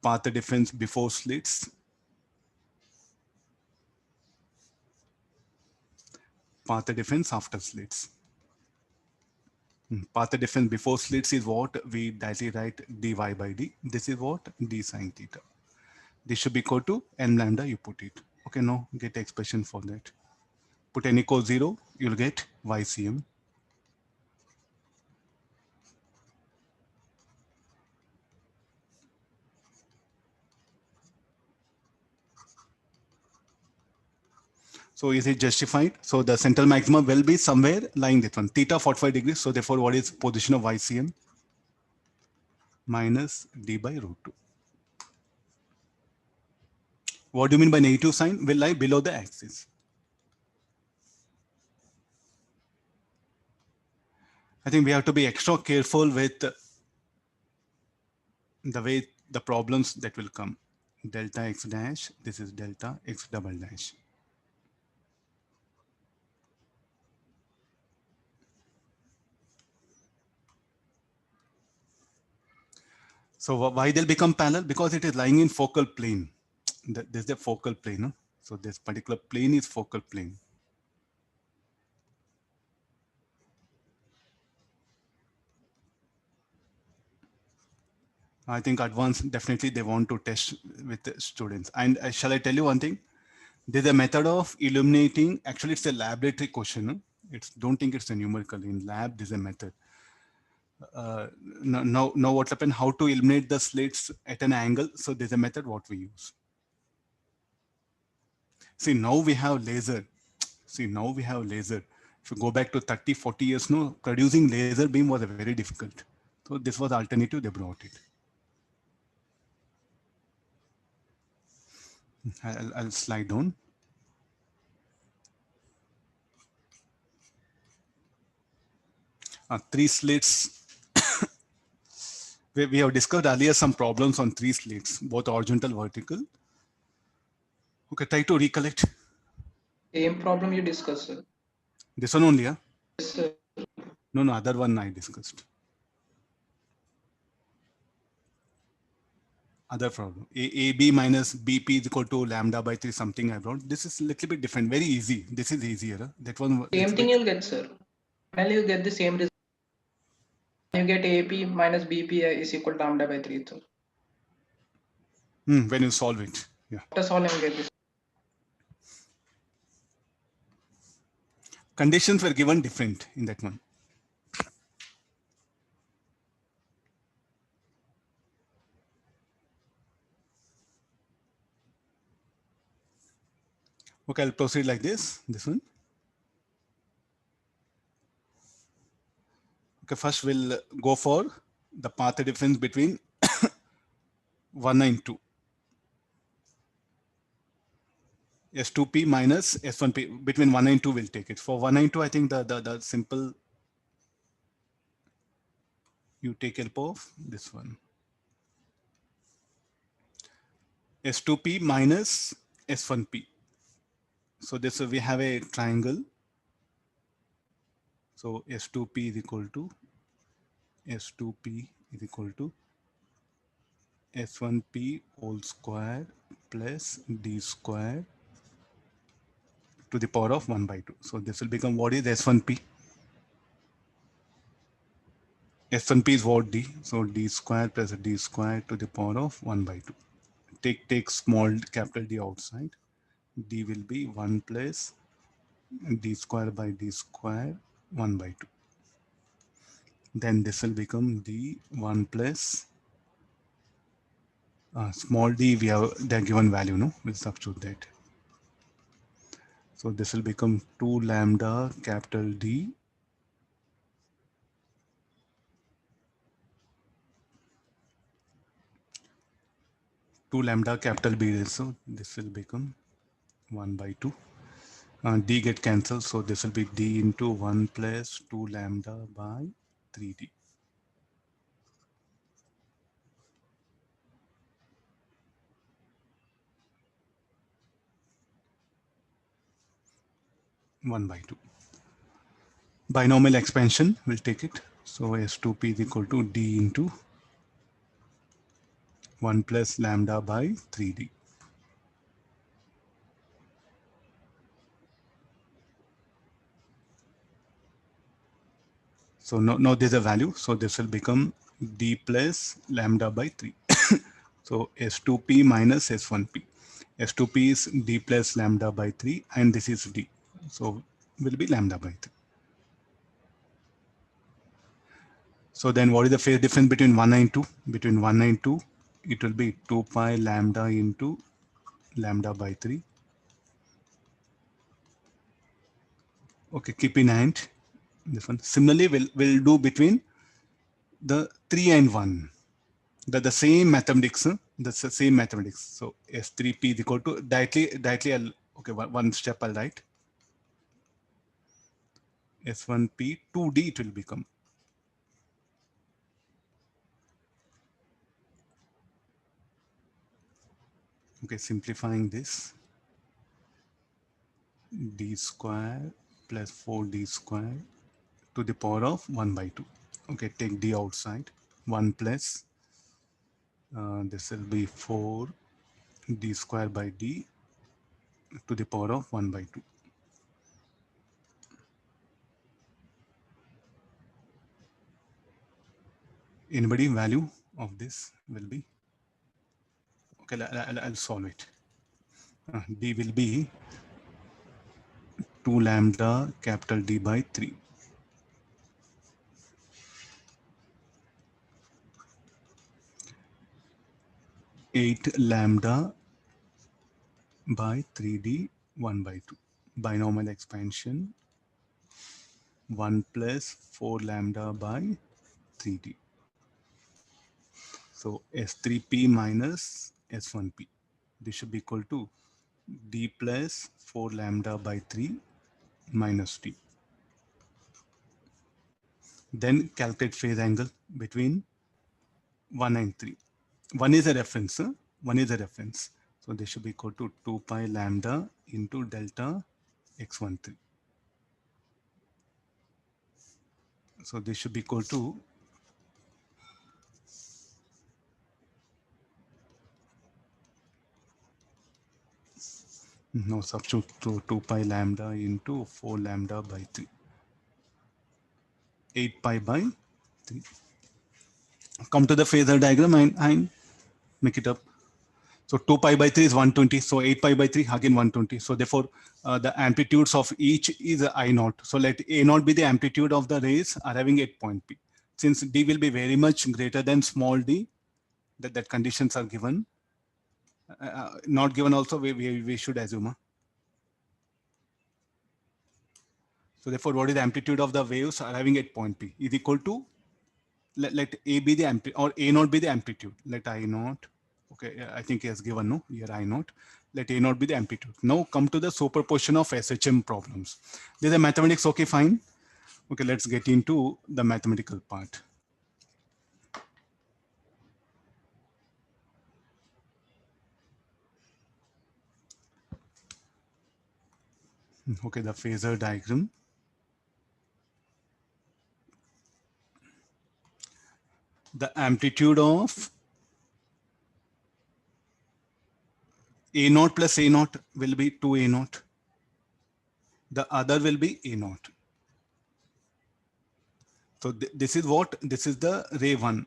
path difference before slits, path difference after slits. Path difference before slits is what we directly write dy by d. This is what d sine theta. This should be equal to n lambda, you put it. Okay, now get expression for that. Put n equals 0, you'll get YCM. So is it justified? So the central maximum will be somewhere lying that one, theta 45 degrees. So therefore, what is position of YCM? Minus d by root 2. What do you mean by negative sign? Will lie below the axis. I think we have to be extra careful with the way the problems that will come. Delta x dash, this is delta x double dash. So why they'll become parallel? Because it is lying in focal plane. This is the focal plane. No? So this particular plane is focal plane. I think advanced, definitely they want to test with the students. And shall I tell you one thing? There's a method of illuminating. Actually, it's a laboratory question. No? Don't think it's a numerical. In lab, there's a method. Now what happened? How to illuminate the slits at an angle? So there's a method what we use. See, now we have laser. See, now we have laser. If you go back to 30, 40 years, no, producing laser beam was very difficult. So this was alternative, they brought it. I'll slide down. Three slits. We have discussed earlier some problems on three slits, both horizontal, vertical. Okay, try to recollect. Same problem you discussed, sir. This one only, huh? Yes, sir. No, other one I discussed. Other problem. AB minus BP is equal to lambda by 3, something I brought. This is a little bit different, very easy. This is easier. Huh? That one. Same thing you'll get, sir. Finally, you get the same result. You get AP minus BP is equal to lambda by 3, sir. When you solve it. Yeah. After solving, you get this. Conditions were given different in that one. Okay, I'll proceed like this. This one. Okay, first we'll go for the path difference between 1 and 2. S2P minus S1P between 1 and 2 will take it. For 1 and 2, I think the simple you take help of this one. S2P minus S1P. So this we have a triangle. So S2P is equal to S2P is equal to S1P whole square plus D square to the power of 1 by 2. So this will become, what is S1P? S1P is what, D? So D square plus D square to the power of 1 by 2. Take small capital D outside. D will be 1 plus D square by D square 1 by 2. Then this will become D 1 plus small d, we have the given value, no? We'll substitute that. So this will become 2 lambda capital D capital B. So this will become 1 by 2. D get cancelled. So this will be D into 1 plus 2 lambda by 3D. One by 2. Binomial expansion, we'll take it. So S2P is equal to D into 1 plus lambda by 3D. So now there's a value. So this will become D plus lambda by 3. So S2P minus S1P. S2P is D plus lambda by 3 and this is D. So will be lambda by 3. So then what is the phase difference between 1 and 2? Between 1 and 2, it will be 2 pi lambda into lambda by 3. Okay, keep in hand this one. Similarly, we'll do between the 3 and 1. The same mathematics, huh? That's the same mathematics. So S3P is equal to directly I'll, okay, one step I'll write. S1P 2D it will become. Okay, simplifying this. D square plus 4D square to the power of 1 by 2. Okay, take D outside. 1 plus, this will be 4 D square by D to the power of 1 by 2. Anybody value of this will be? Okay, I'll solve it. D will be 2 lambda capital D by 3. 8 lambda by 3D 1 by 2. Binomial expansion 1 plus 4 lambda by 3D. So S3P minus S1P. This should be equal to D plus 4 lambda by 3 minus D. Then calculate phase angle between 1 and 3. 1 is a reference. 1 is a reference. So this should be equal to 2 pi lambda into delta x13. So this should be equal to now substitute to 2 pi lambda into 4 lambda by 3. 8 pi by 3. Come to the phasor diagram and make it up. So 2 pi by 3 is 120. So 8 pi by 3 again 120. So therefore the amplitudes of each is I naught. So let A naught be the amplitude of the rays arriving at point P. Since D will be very much greater than small d, that conditions are given. Not given also, we should assume. So therefore, what is the amplitude of the waves arriving at point P is equal to, let A be the amplitude or A naught be the amplitude. Let I naught, okay, I think he has given, no, here I naught. Let A naught be the amplitude. Now come to the superposition of SHM problems. There's a mathematics, okay, fine. Okay, let's get into the mathematical part. Okay, the phasor diagram. The amplitude of A naught plus A naught will be 2A naught. The other will be A naught. So this is what, this is the ray 1.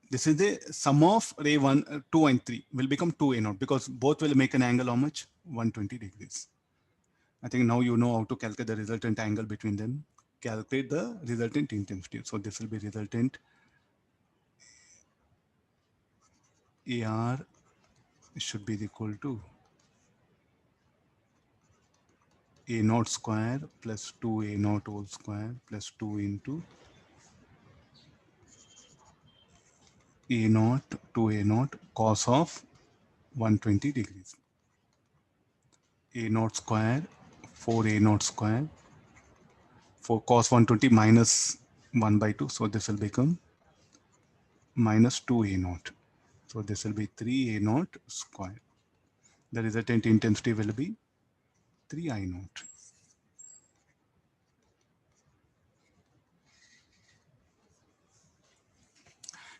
This is the sum of ray 1, 2 and 3 will become 2A naught because both will make an angle how much? 120 degrees. I think now you know how to calculate the resultant angle between them. Calculate the resultant intensity. So this will be resultant AR should be equal to A naught square plus 2A naught whole square plus 2 into A naught to A naught cos of 120 degrees. A naught square, 4A naught square, for cos 120 minus 1 by 2. So this will become minus 2A naught. So this will be 3A naught square. The resultant intensity will be 3I naught.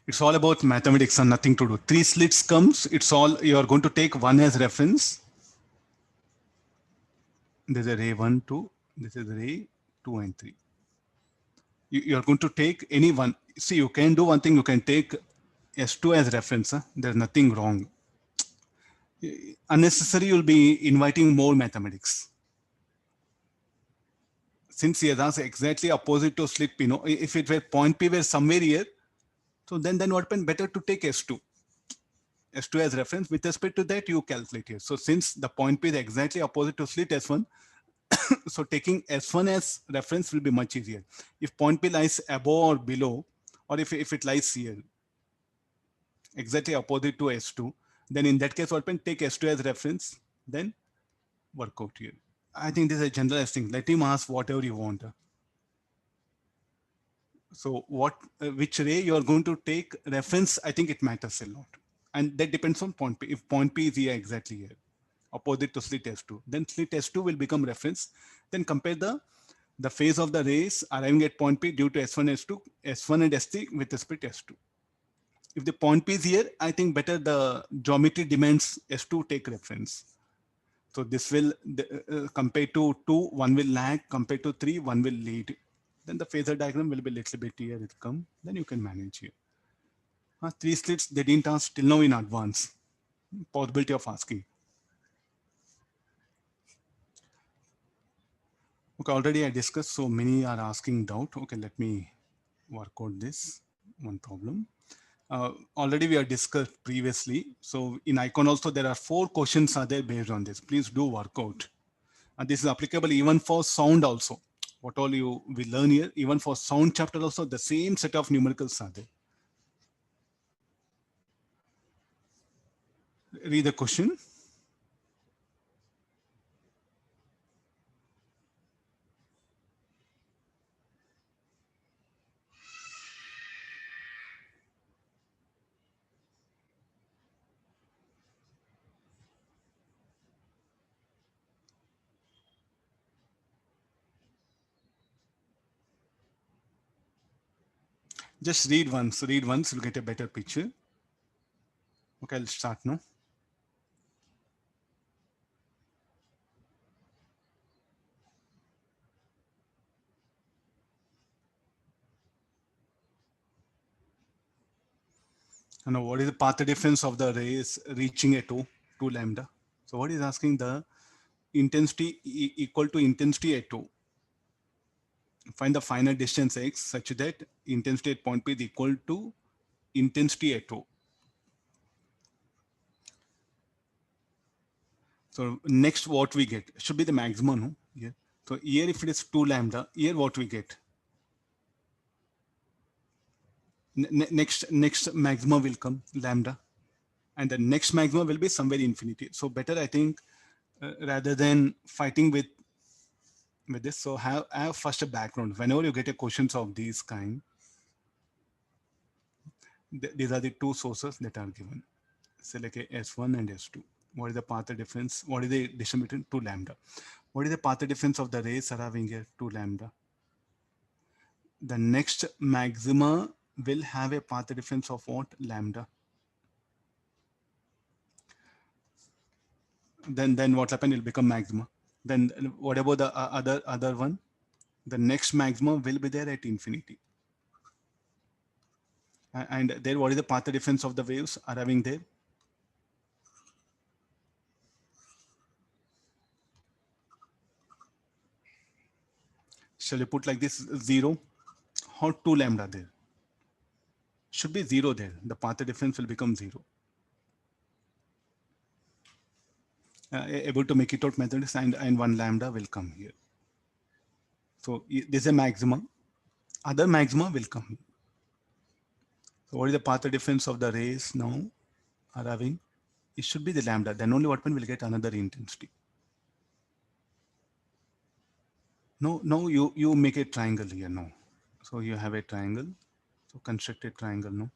It's all about mathematics and nothing to do. 3 slits comes, it's all, you are going to take one as reference. There's a ray 1, 2, this is ray 2 and 3. You are going to take any one. See, you can do one thing, you can take S2 as reference. Huh? There's nothing wrong. Unnecessary, you'll be inviting more mathematics. Since he has asked exactly opposite to slit P, no? If it were point P were somewhere here, so then what happened? Better to take S2. S2 as reference. With respect to that, you calculate here. So since the point P is exactly opposite to slit S1, so taking S1 as reference will be much easier. If point P lies above or below, or if it lies here, exactly opposite to S2, then in that case, what happened? Take S2 as reference, then work out here. I think this is a generalized thing. Let him ask whatever you want. So which ray you are going to take reference, I think it matters a lot. And that depends on point P. If point P is here exactly here, opposite to slit S2, then slit S2 will become reference. Then compare the phase of the rays arriving at point P due to S1, S2, S1 and S3 with respect to S2. If the point P is here, I think better the geometry demands S2 take reference. So this will, compared to 2, 1 will lag, compared to 3, 1 will lead. Then the phasor diagram will be a little bit here, it come, then you can manage here. 3 slits, they didn't ask till now in advance. Possibility of asking. Okay, already I discussed, so many are asking doubt. Okay, let me work out this one problem. Already we have discussed previously. So in icon also, there are 4 questions are there based on this. Please do work out. And this is applicable even for sound also. What all you will learn here, even for sound chapter also, the same set of numericals are there. Read the question. Just read once, you'll get a better picture. Okay, I'll start now. Now, what is the path difference of the rays reaching a 2 lambda? So what is asking the intensity equal to intensity at 2. Find the final distance x such that intensity at point P is equal to intensity at 2. So next what we get should be the maximum. No? Yeah. So here if it is 2 lambda, here what we get? Next maximum will come lambda, and the next maximum will be somewhere infinity. So better I think rather than fighting with this, so have first a background. Whenever you get a questions of these kind, these are the 2 sources that are given. Select a S1 and S2. What is the path difference? What is the distance between 2 lambda? What is the path difference of the rays arriving here? 2 lambda. The next maxima will have a path difference of what? Lambda. Then what happen? It will become maxima. Then what about the other one? The next maximum will be there at infinity. And there, what is the path difference of the waves arriving there? Shall we put like this? 0 or 2 lambda there? Should be 0 there. The path difference will become 0. Able to make it out methods, and 1 lambda will come here. So this is a maximum. Other maxima will come here. So what is the path difference of the rays now arriving? It should be the lambda. Then only what one will get another intensity. No, you make a triangle here. No. So you have a triangle. So construct a triangle. No.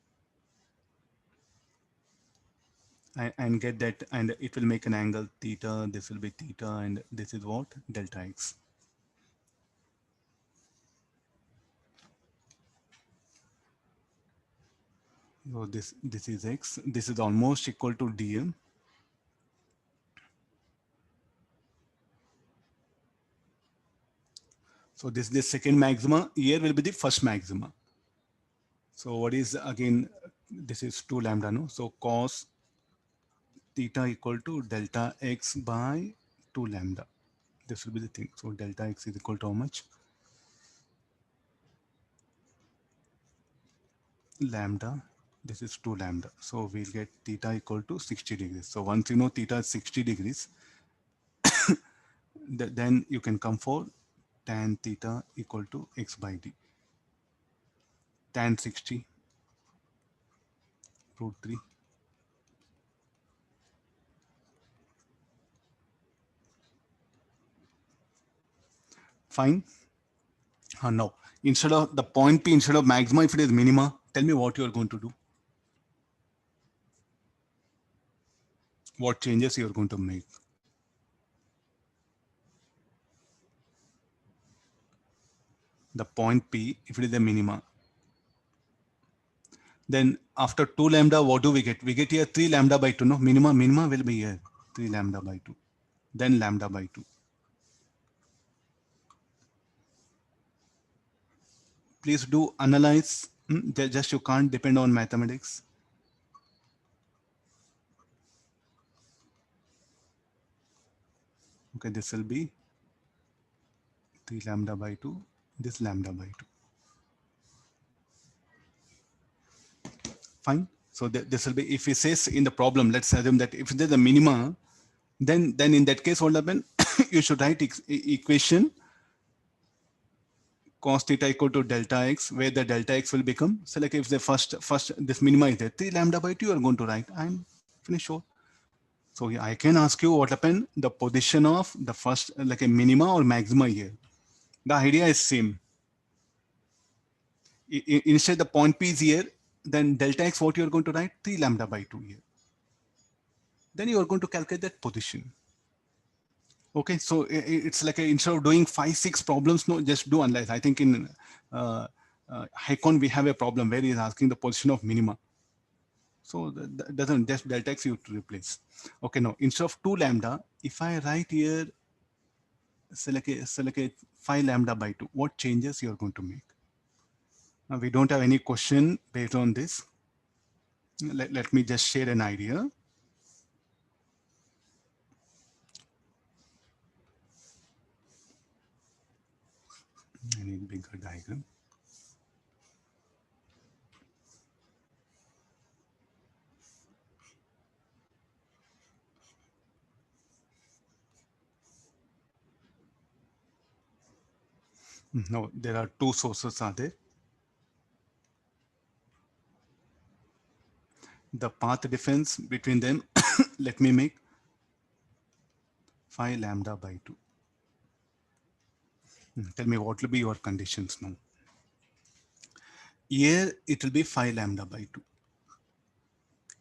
And get that, and it will make an angle theta. This will be theta, and this is what? Delta x. So this is x. This is almost equal to dm. So this is the second maxima. Here will be the first maxima. So what is again? This is 2 lambda. No. So cos theta equal to delta x by 2 lambda. This will be the thing. So delta x is equal to how much? Lambda. This is 2 lambda. So we'll get theta equal to 60 degrees. So once you know theta is 60 degrees, then you can come for tan theta equal to x by d. Tan 60 root 3. Fine. Now, instead of the point P, instead of maxima, if it is minima, tell me what you are going to do. What changes you are going to make? The point P, if it is a minima, then after 2 lambda, what do we get? We get here 3 lambda by 2. No, minima will be here 3 lambda by 2. Then lambda by 2. Please do analyze. Just you can't depend on mathematics. Okay, this will be 3 lambda by 2. This lambda by 2. Fine. So this will be, if it says in the problem, let's assume that if there's a minima, then in that case, what will happen? You should write equation cos theta equal to delta x, where the delta x will become. So like if the first this minima is there, 3 lambda by 2, you are going to write. I'm finished. Sure. So yeah, I can ask you what happened, the position of the first, like a minima or maxima here. The idea is same. Instead the point P is here, then delta x, what you are going to write? 3 lambda by 2 here. Then you are going to calculate that position. Okay, so it's like instead of doing 5-6 problems, no, just do analyze. I think in Hycon we have a problem where he is asking the position of minima. So that doesn't, just delta x you to replace. Okay, now instead of 2 lambda, if I write here, select a 5 lambda by 2, what changes you are going to make? Now we don't have any question based on this. Let me just share an idea. I need bigger diagram. No, there are 2 sources are there. The path difference between them, let me make 5 lambda by 2. Tell me what will be your conditions now. Here it will be 5 lambda by 2.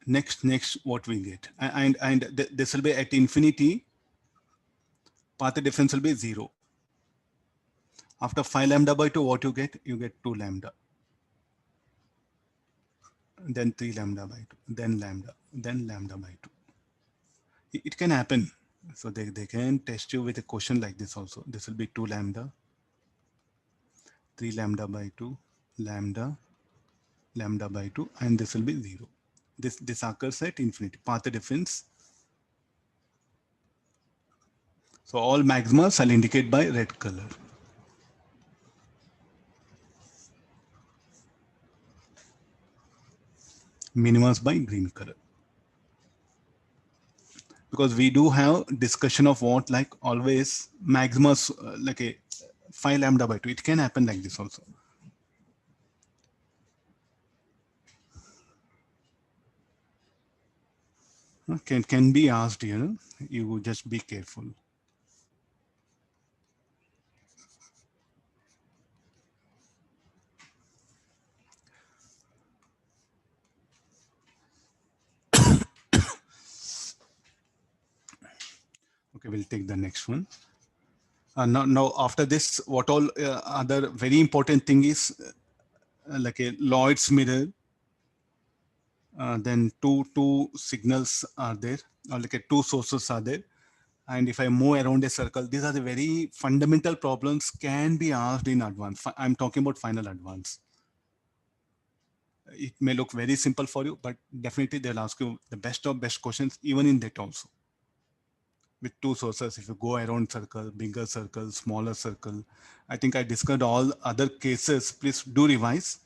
Next what we get, and this will be at infinity. path difference will be 0. After 5 lambda by 2, what you get? You get 2 lambda. Then 3 lambda by 2. Then lambda by 2. It can happen. So they can test you with a question like this also. This will be 2 lambda, 3 lambda by 2, lambda, lambda by 2, and this will be 0. This occurs at infinity. Path difference. So all maximas I'll indicate by red color. Minimas by green color. Because we do have discussion of what, like always maximas like a 5 lambda by 2. It can happen like this also. Can be asked here. You just be careful. Okay, we'll take the next one. Now after this, what all other very important thing is like a Lloyd's mirror. Then two signals are there, or like a two sources are there. And if I move around a circle, these are the very fundamental problems can be asked in advance. I'm talking about final advance. It may look very simple for you, but definitely they'll ask you the best of best questions, even in that also. With two sources, if you go around circle, bigger circle, smaller circle. I think I discussed all other cases. Please do revise.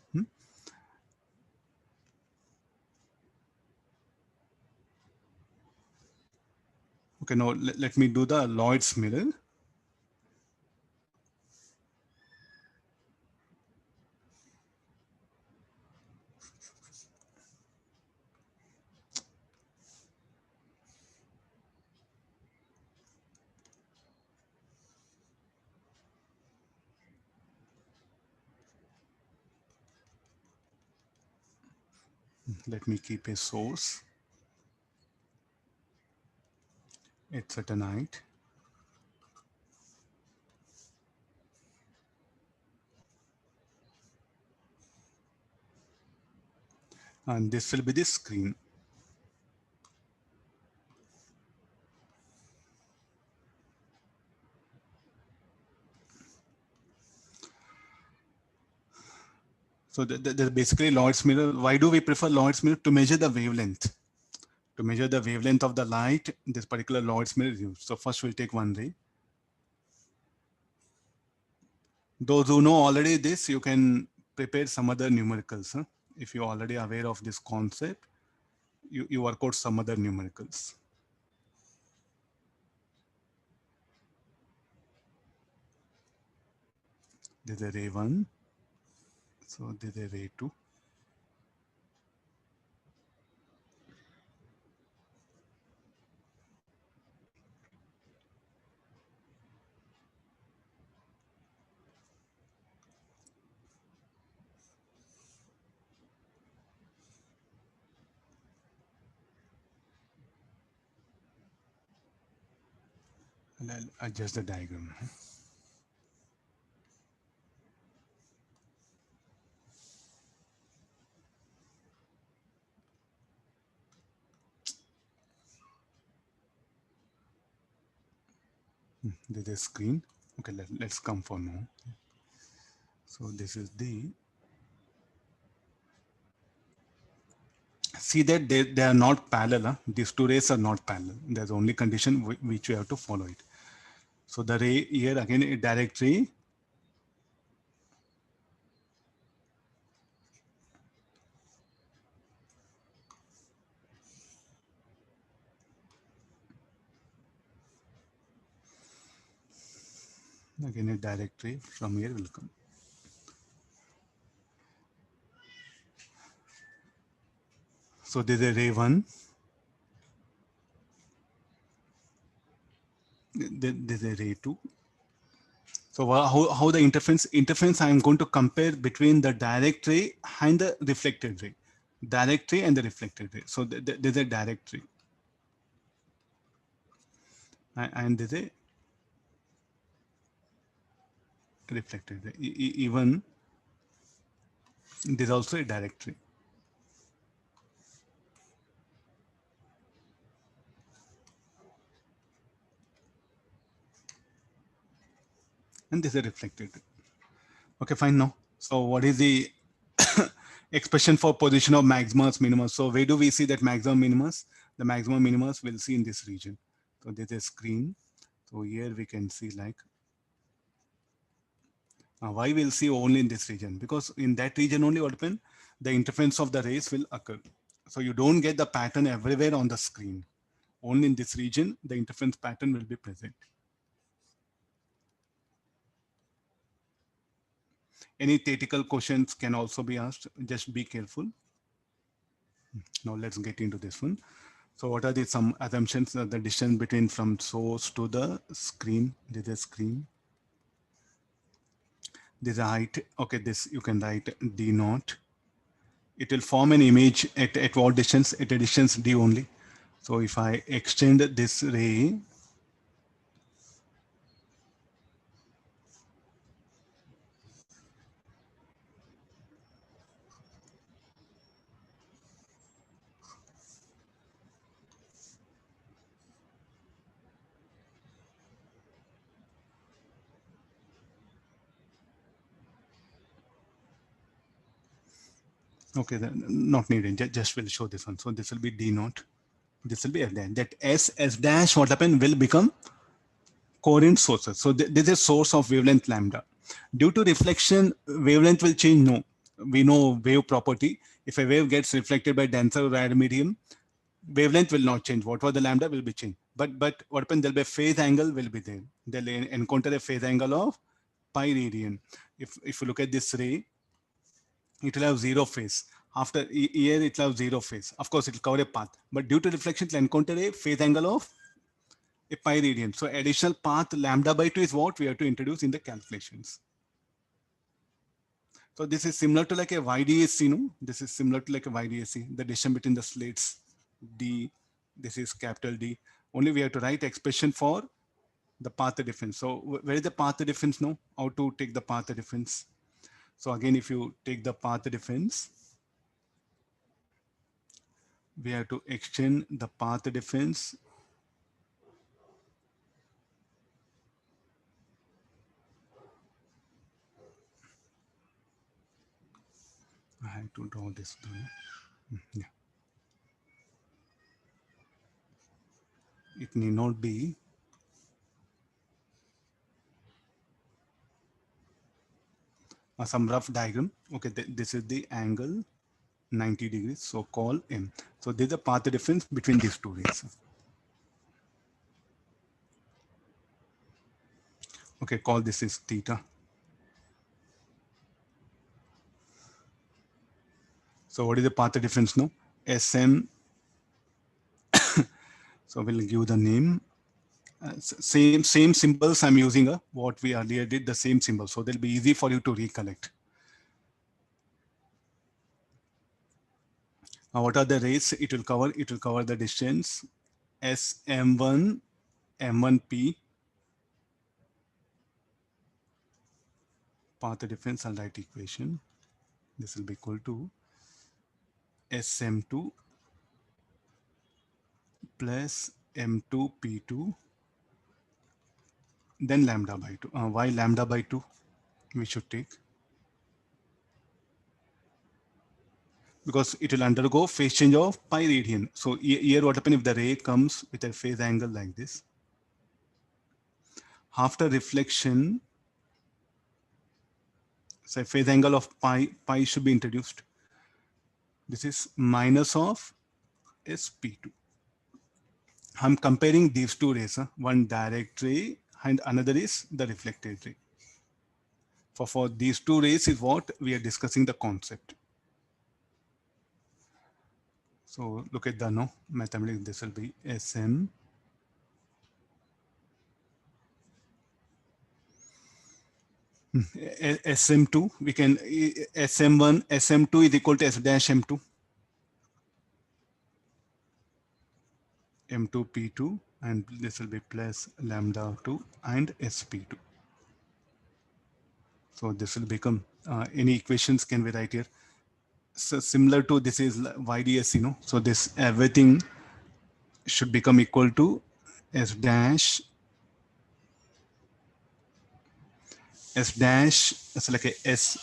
Okay, now let me do the Lloyd's mirror. Let me keep a source. It's at a night. And this will be the screen. So there's basically Lloyd's mirror. Why do we prefer Lloyd's mirror? To measure the wavelength. To measure the wavelength of the light, this particular Lloyd's mirror is used. So first we'll take one ray. Those who know already this, you can prepare some other numericals. Huh? If you're already aware of this concept, you work out some other numericals. This is a ray 1. So this is a ray 2. And I'll adjust the diagram. This is screen. Okay, let's come for now. So this is the, see that they are not parallel. Huh? These two rays are not parallel. There's only condition which you have to follow it. So the ray here again, a direct ray. Again, a direct ray from here will come. So this is a ray 1. This is a ray 2. So how the interference I am going to compare between the direct ray and the reflected ray. Direct ray and the reflected ray. So there's a direct ray. And there's a reflected ray. Even there's also a direct ray. And this is a reflected ray. Okay, fine now. So what is the expression for position of maximus minimus? So where do we see that maximum minimus? The maximum minimus we'll see in this region. So there's a screen. So here we can see like why we'll see only in this region, because in that region only what happen, the interference of the rays will occur. So you don't get the pattern everywhere on the screen. Only in this region the interference pattern will be present. Any theoretical questions can also be asked. Just be careful. Now let's get into this one. So what are the some assumptions? The distance between from source to the screen. This is screen. This is a height. Okay, this you can write d naught. It will form an image at what distance? At a distance d only. So if I extend this ray, okay, then not needed. Just will show this one. So this will be d naught. This will be f dash. That s dash what happen will become coherent sources. So this is source of wavelength lambda. Due to reflection, wavelength will change. No, we know wave property. If a wave gets reflected by denser or rarer medium, wavelength will not change. Whatever the lambda will be changed. But what happens? There'll be a phase angle will be there. They'll encounter a phase angle of pi radian. If you look at this ray, it will have zero phase. After here, it will have zero phase. Of course, it will cover a path. But due to reflection, it will encounter a phase angle of a pi radian. So additional path lambda by 2 is what we have to introduce in the calculations. So this is similar to like a YDAC, no? This is similar to like a YDAC, the distance between the slates D, this is capital D. Only we have to write expression for the path difference. So where is the path difference now? How to take the path difference? So again, if you take the path difference, we have to extend the path difference I have to draw this down. Yeah. It need not be some rough diagram. Okay, this is the angle 90 degrees, so call M. So there's a path difference between these two rays. Okay, call this is theta. So what is the path difference now? SM. So we'll give the name. Same symbols I'm using. What we earlier did, the same symbol. So they'll be easy for you to recollect. Now what are the rays it will cover? It will cover the distance SM1, M1P. Path difference, I'll write equation. This will be equal to SM2 plus M2P2, then lambda by 2. Why lambda by 2? We should take. Because it will undergo phase change of pi radian. So here what happens if the ray comes with a phase angle like this? After reflection, say phase angle of pi should be introduced. This is minus of SP2. I'm comparing these two rays. One direct ray and another is the reflected ray. For these two rays is what we are discussing the concept. So look at the mathematics. This will be SM SM2. We can SM1 SM2 is equal to S dash M2 M2 P2, and this will be plus lambda 2 and SP2. So this will become any equations can be right here. So similar to this is YDS, so this everything should become equal to S dash it's like a S,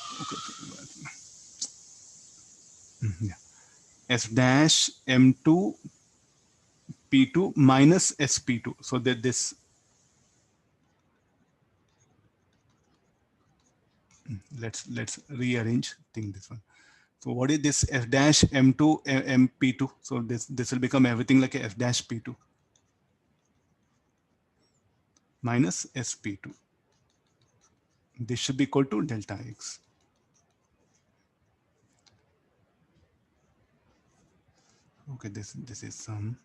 yeah, S dash M2 P2 minus SP2. So that this, let's rearrange thing this one. So what is this F dash M2 MP2? So this will become everything like a F dash P2 minus SP2. This should be equal to delta X. Okay, this is some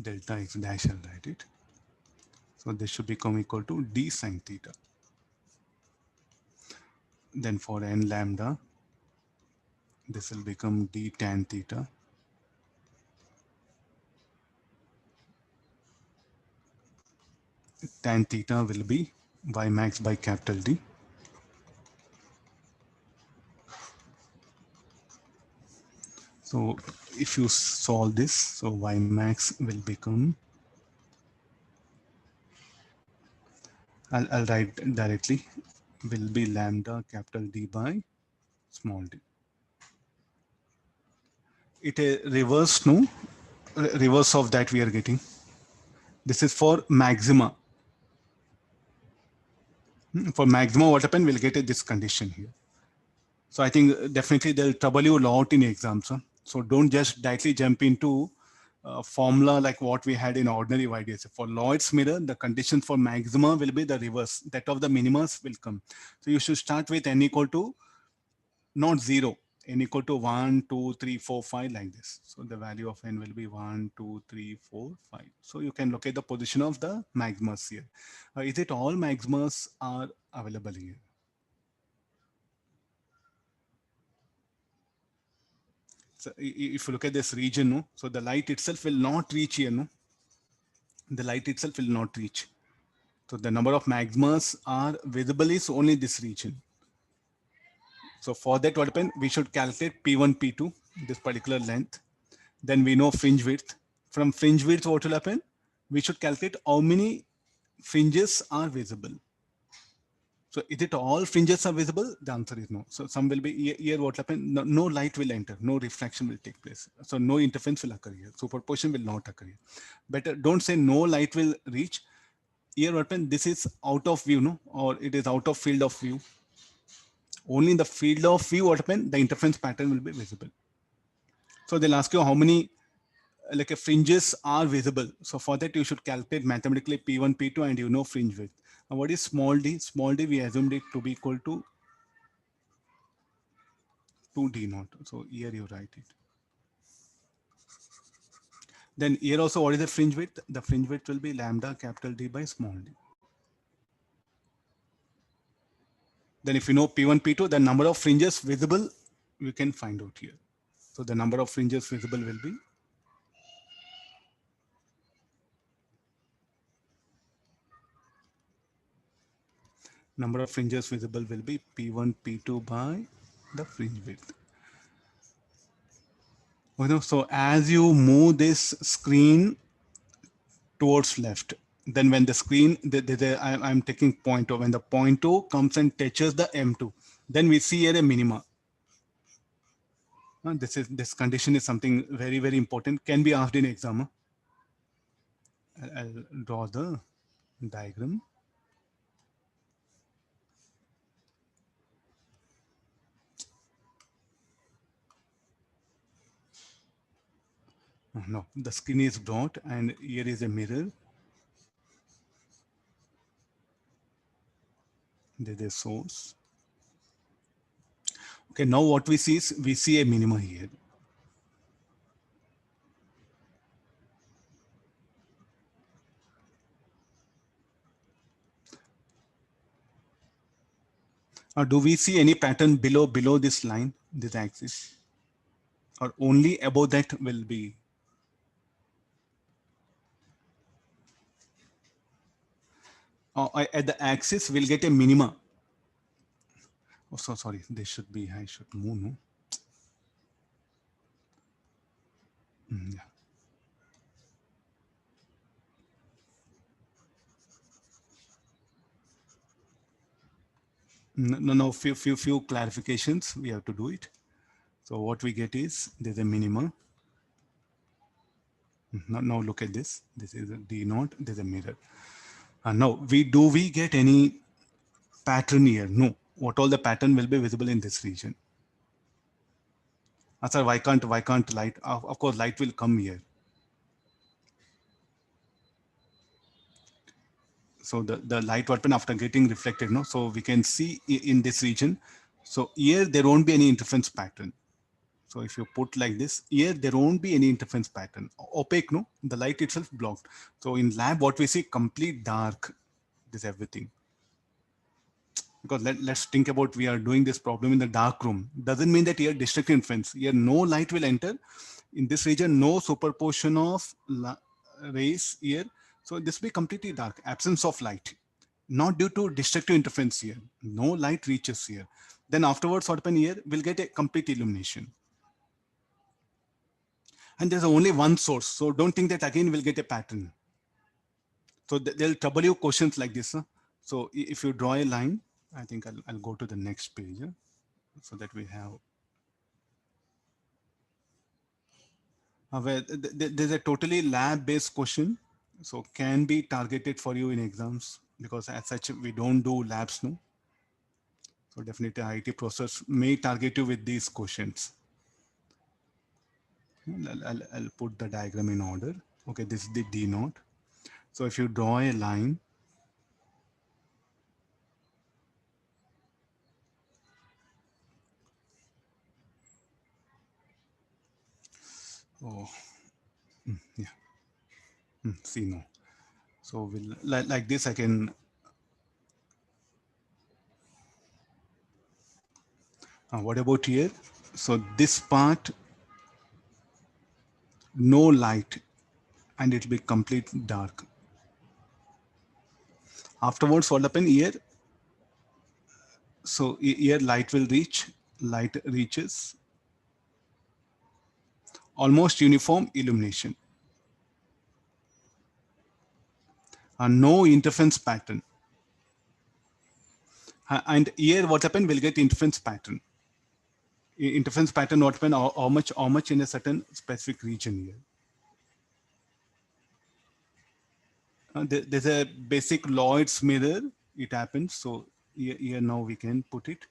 delta X dash, I'll write it. So this should become equal to D sine theta. Then for n lambda, this will become D tan theta. Tan theta will be Y max by capital D. So if you solve this, so Y max will become, I'll write directly, will be lambda capital D by small d. It a reverse, no? Reverse of that we are getting. This is for maxima. For maxima, what happened? We'll get this condition here. So I think definitely they'll trouble you a lot in exams. Huh? So don't just directly jump into formula like what we had in ordinary YDS. For Lloyd's mirror, the condition for maxima will be the reverse. That of the minimas will come. So you should start with n equal to not 0, n equal to 1, 2, 3, 4, 5 like this. So the value of n will be 1, 2, 3, 4, 5. So you can locate the position of the maximas here. Is it all maximas are available here? So if you look at this region, no, so the light itself will not reach here, no. The light itself will not reach. So the number of maximas are visible is only this region. So for that, what happened? We should calculate P1, P2, this particular length. Then we know fringe width. From fringe width, what will happen? We should calculate how many fringes are visible. So is it all fringes are visible? The answer is no. So some will be here what happen? No light will enter, no refraction will take place. So no interference will occur here. Superposition will not occur here. Better don't say no light will reach. Here what happen? This is out of view, no? Or it is out of field of view. Only in the field of view what happen? The interference pattern will be visible. So they'll ask you how many like a fringes are visible. So for that you should calculate mathematically P1, P2 and you know fringe width. Now what is small d? Small d we assumed it to be equal to 2d naught. So here you write it. Then here also what is the fringe width? The fringe width will be lambda capital D by small d. Then if you know P1, P2, the number of fringes visible, we can find out here. So the number of fringes visible will be number of fringes visible will be P1, P2 by the fringe width. So as you move this screen towards left, then when the screen, I'm taking 0.2, when the 0.2 comes and touches the M2, then we see here a minima. This condition is something very, very important, can be asked in exam. I'll draw the diagram. No, the screen is dot and here is a mirror. There's a source. Okay, now what we see is we see a minima here. Do we see any pattern below this line, this axis? Or only above that will be? At the axis, we'll get a minima. Oh, so sorry. This should be, I should move, no? Yeah. No, few clarifications. We have to do it. So what we get is there's a minima. Now look at this. This is a D naught. There's a mirror. Now we get any pattern here? No. What all the pattern will be visible in this region? Sir, why can't light? Of course, light will come here. So the light pattern after getting reflected, no. So we can see in this region. So here there won't be any interference pattern. So if you put like this, here there won't be any interference pattern. Opaque, no? The light itself blocked. So in lab, what we see, complete dark. This everything. Because let's think about, we are doing this problem in the dark room. Doesn't mean that here destructive influence. Here no light will enter. In this region, no superposition of rays here. So this will be completely dark. Absence of light. Not due to destructive interference here. No light reaches here. Then afterwards, what happen here? We'll get a complete illumination. And there's only one source. So don't think that again we'll get a pattern. So they'll trouble you questions like this. Huh? So if you draw a line, I think I'll go to the next page, so that we have. Where there's a totally lab-based question, so can be targeted for you in exams, because as such we don't do labs, no. So definitely IT process may target you with these questions. I'll put the diagram in order. Okay, this is the D naught. So if you draw a line, oh, yeah, see, no. So we'll like this. I can. What about here? So this part, no light, and it will be complete dark. Afterwards, what happen here? So here light will reach. Light reaches. Almost uniform illumination. No interference pattern. And here what happened? We'll get interference pattern. Interference pattern what happened? How much in a certain specific region here. There's a basic Lloyd's mirror. It happens. So here now we can put it.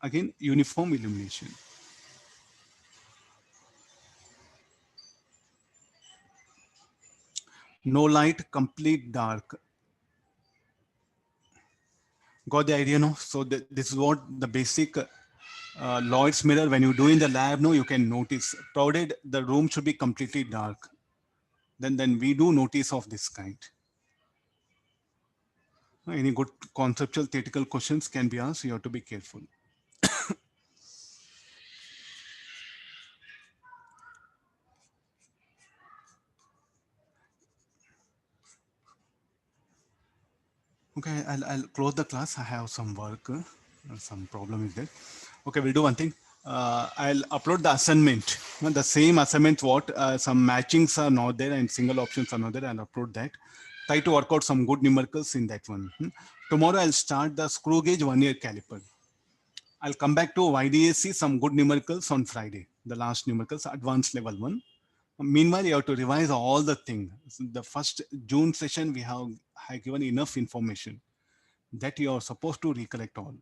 Again, uniform illumination. No light, complete dark. Got the idea, no? So this is what the basic Lloyd's mirror, when you do in the lab, no, you can notice, provided the room should be completely dark. Then we do notice of this kind. Any good conceptual theoretical questions can be asked. You have to be careful. Okay, I'll close the class. I have some work. Some problem is there. Okay, we'll do one thing. I'll upload the assignment. The same assignment, what some matchings are not there and single options are not there. I'll upload that. Try to work out some good numericals in that one. Tomorrow I'll start the screw gauge 1-year caliper. I'll come back to YDAC, some good numericals on Friday. The last numericals, advanced level 1. Meanwhile, you have to revise all the thing. So the first June session, we have given enough information that you are supposed to recollect all.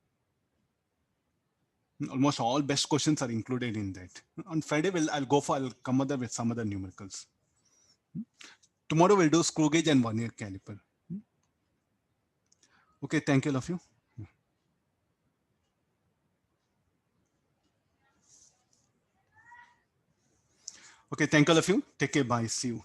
Almost all best questions are included in that. On Friday, I'll come other with some other numericals. Tomorrow we'll do screw gauge and 1-year caliper. Okay, thank you all of you. Okay, thank all of you. Take care, bye, see you.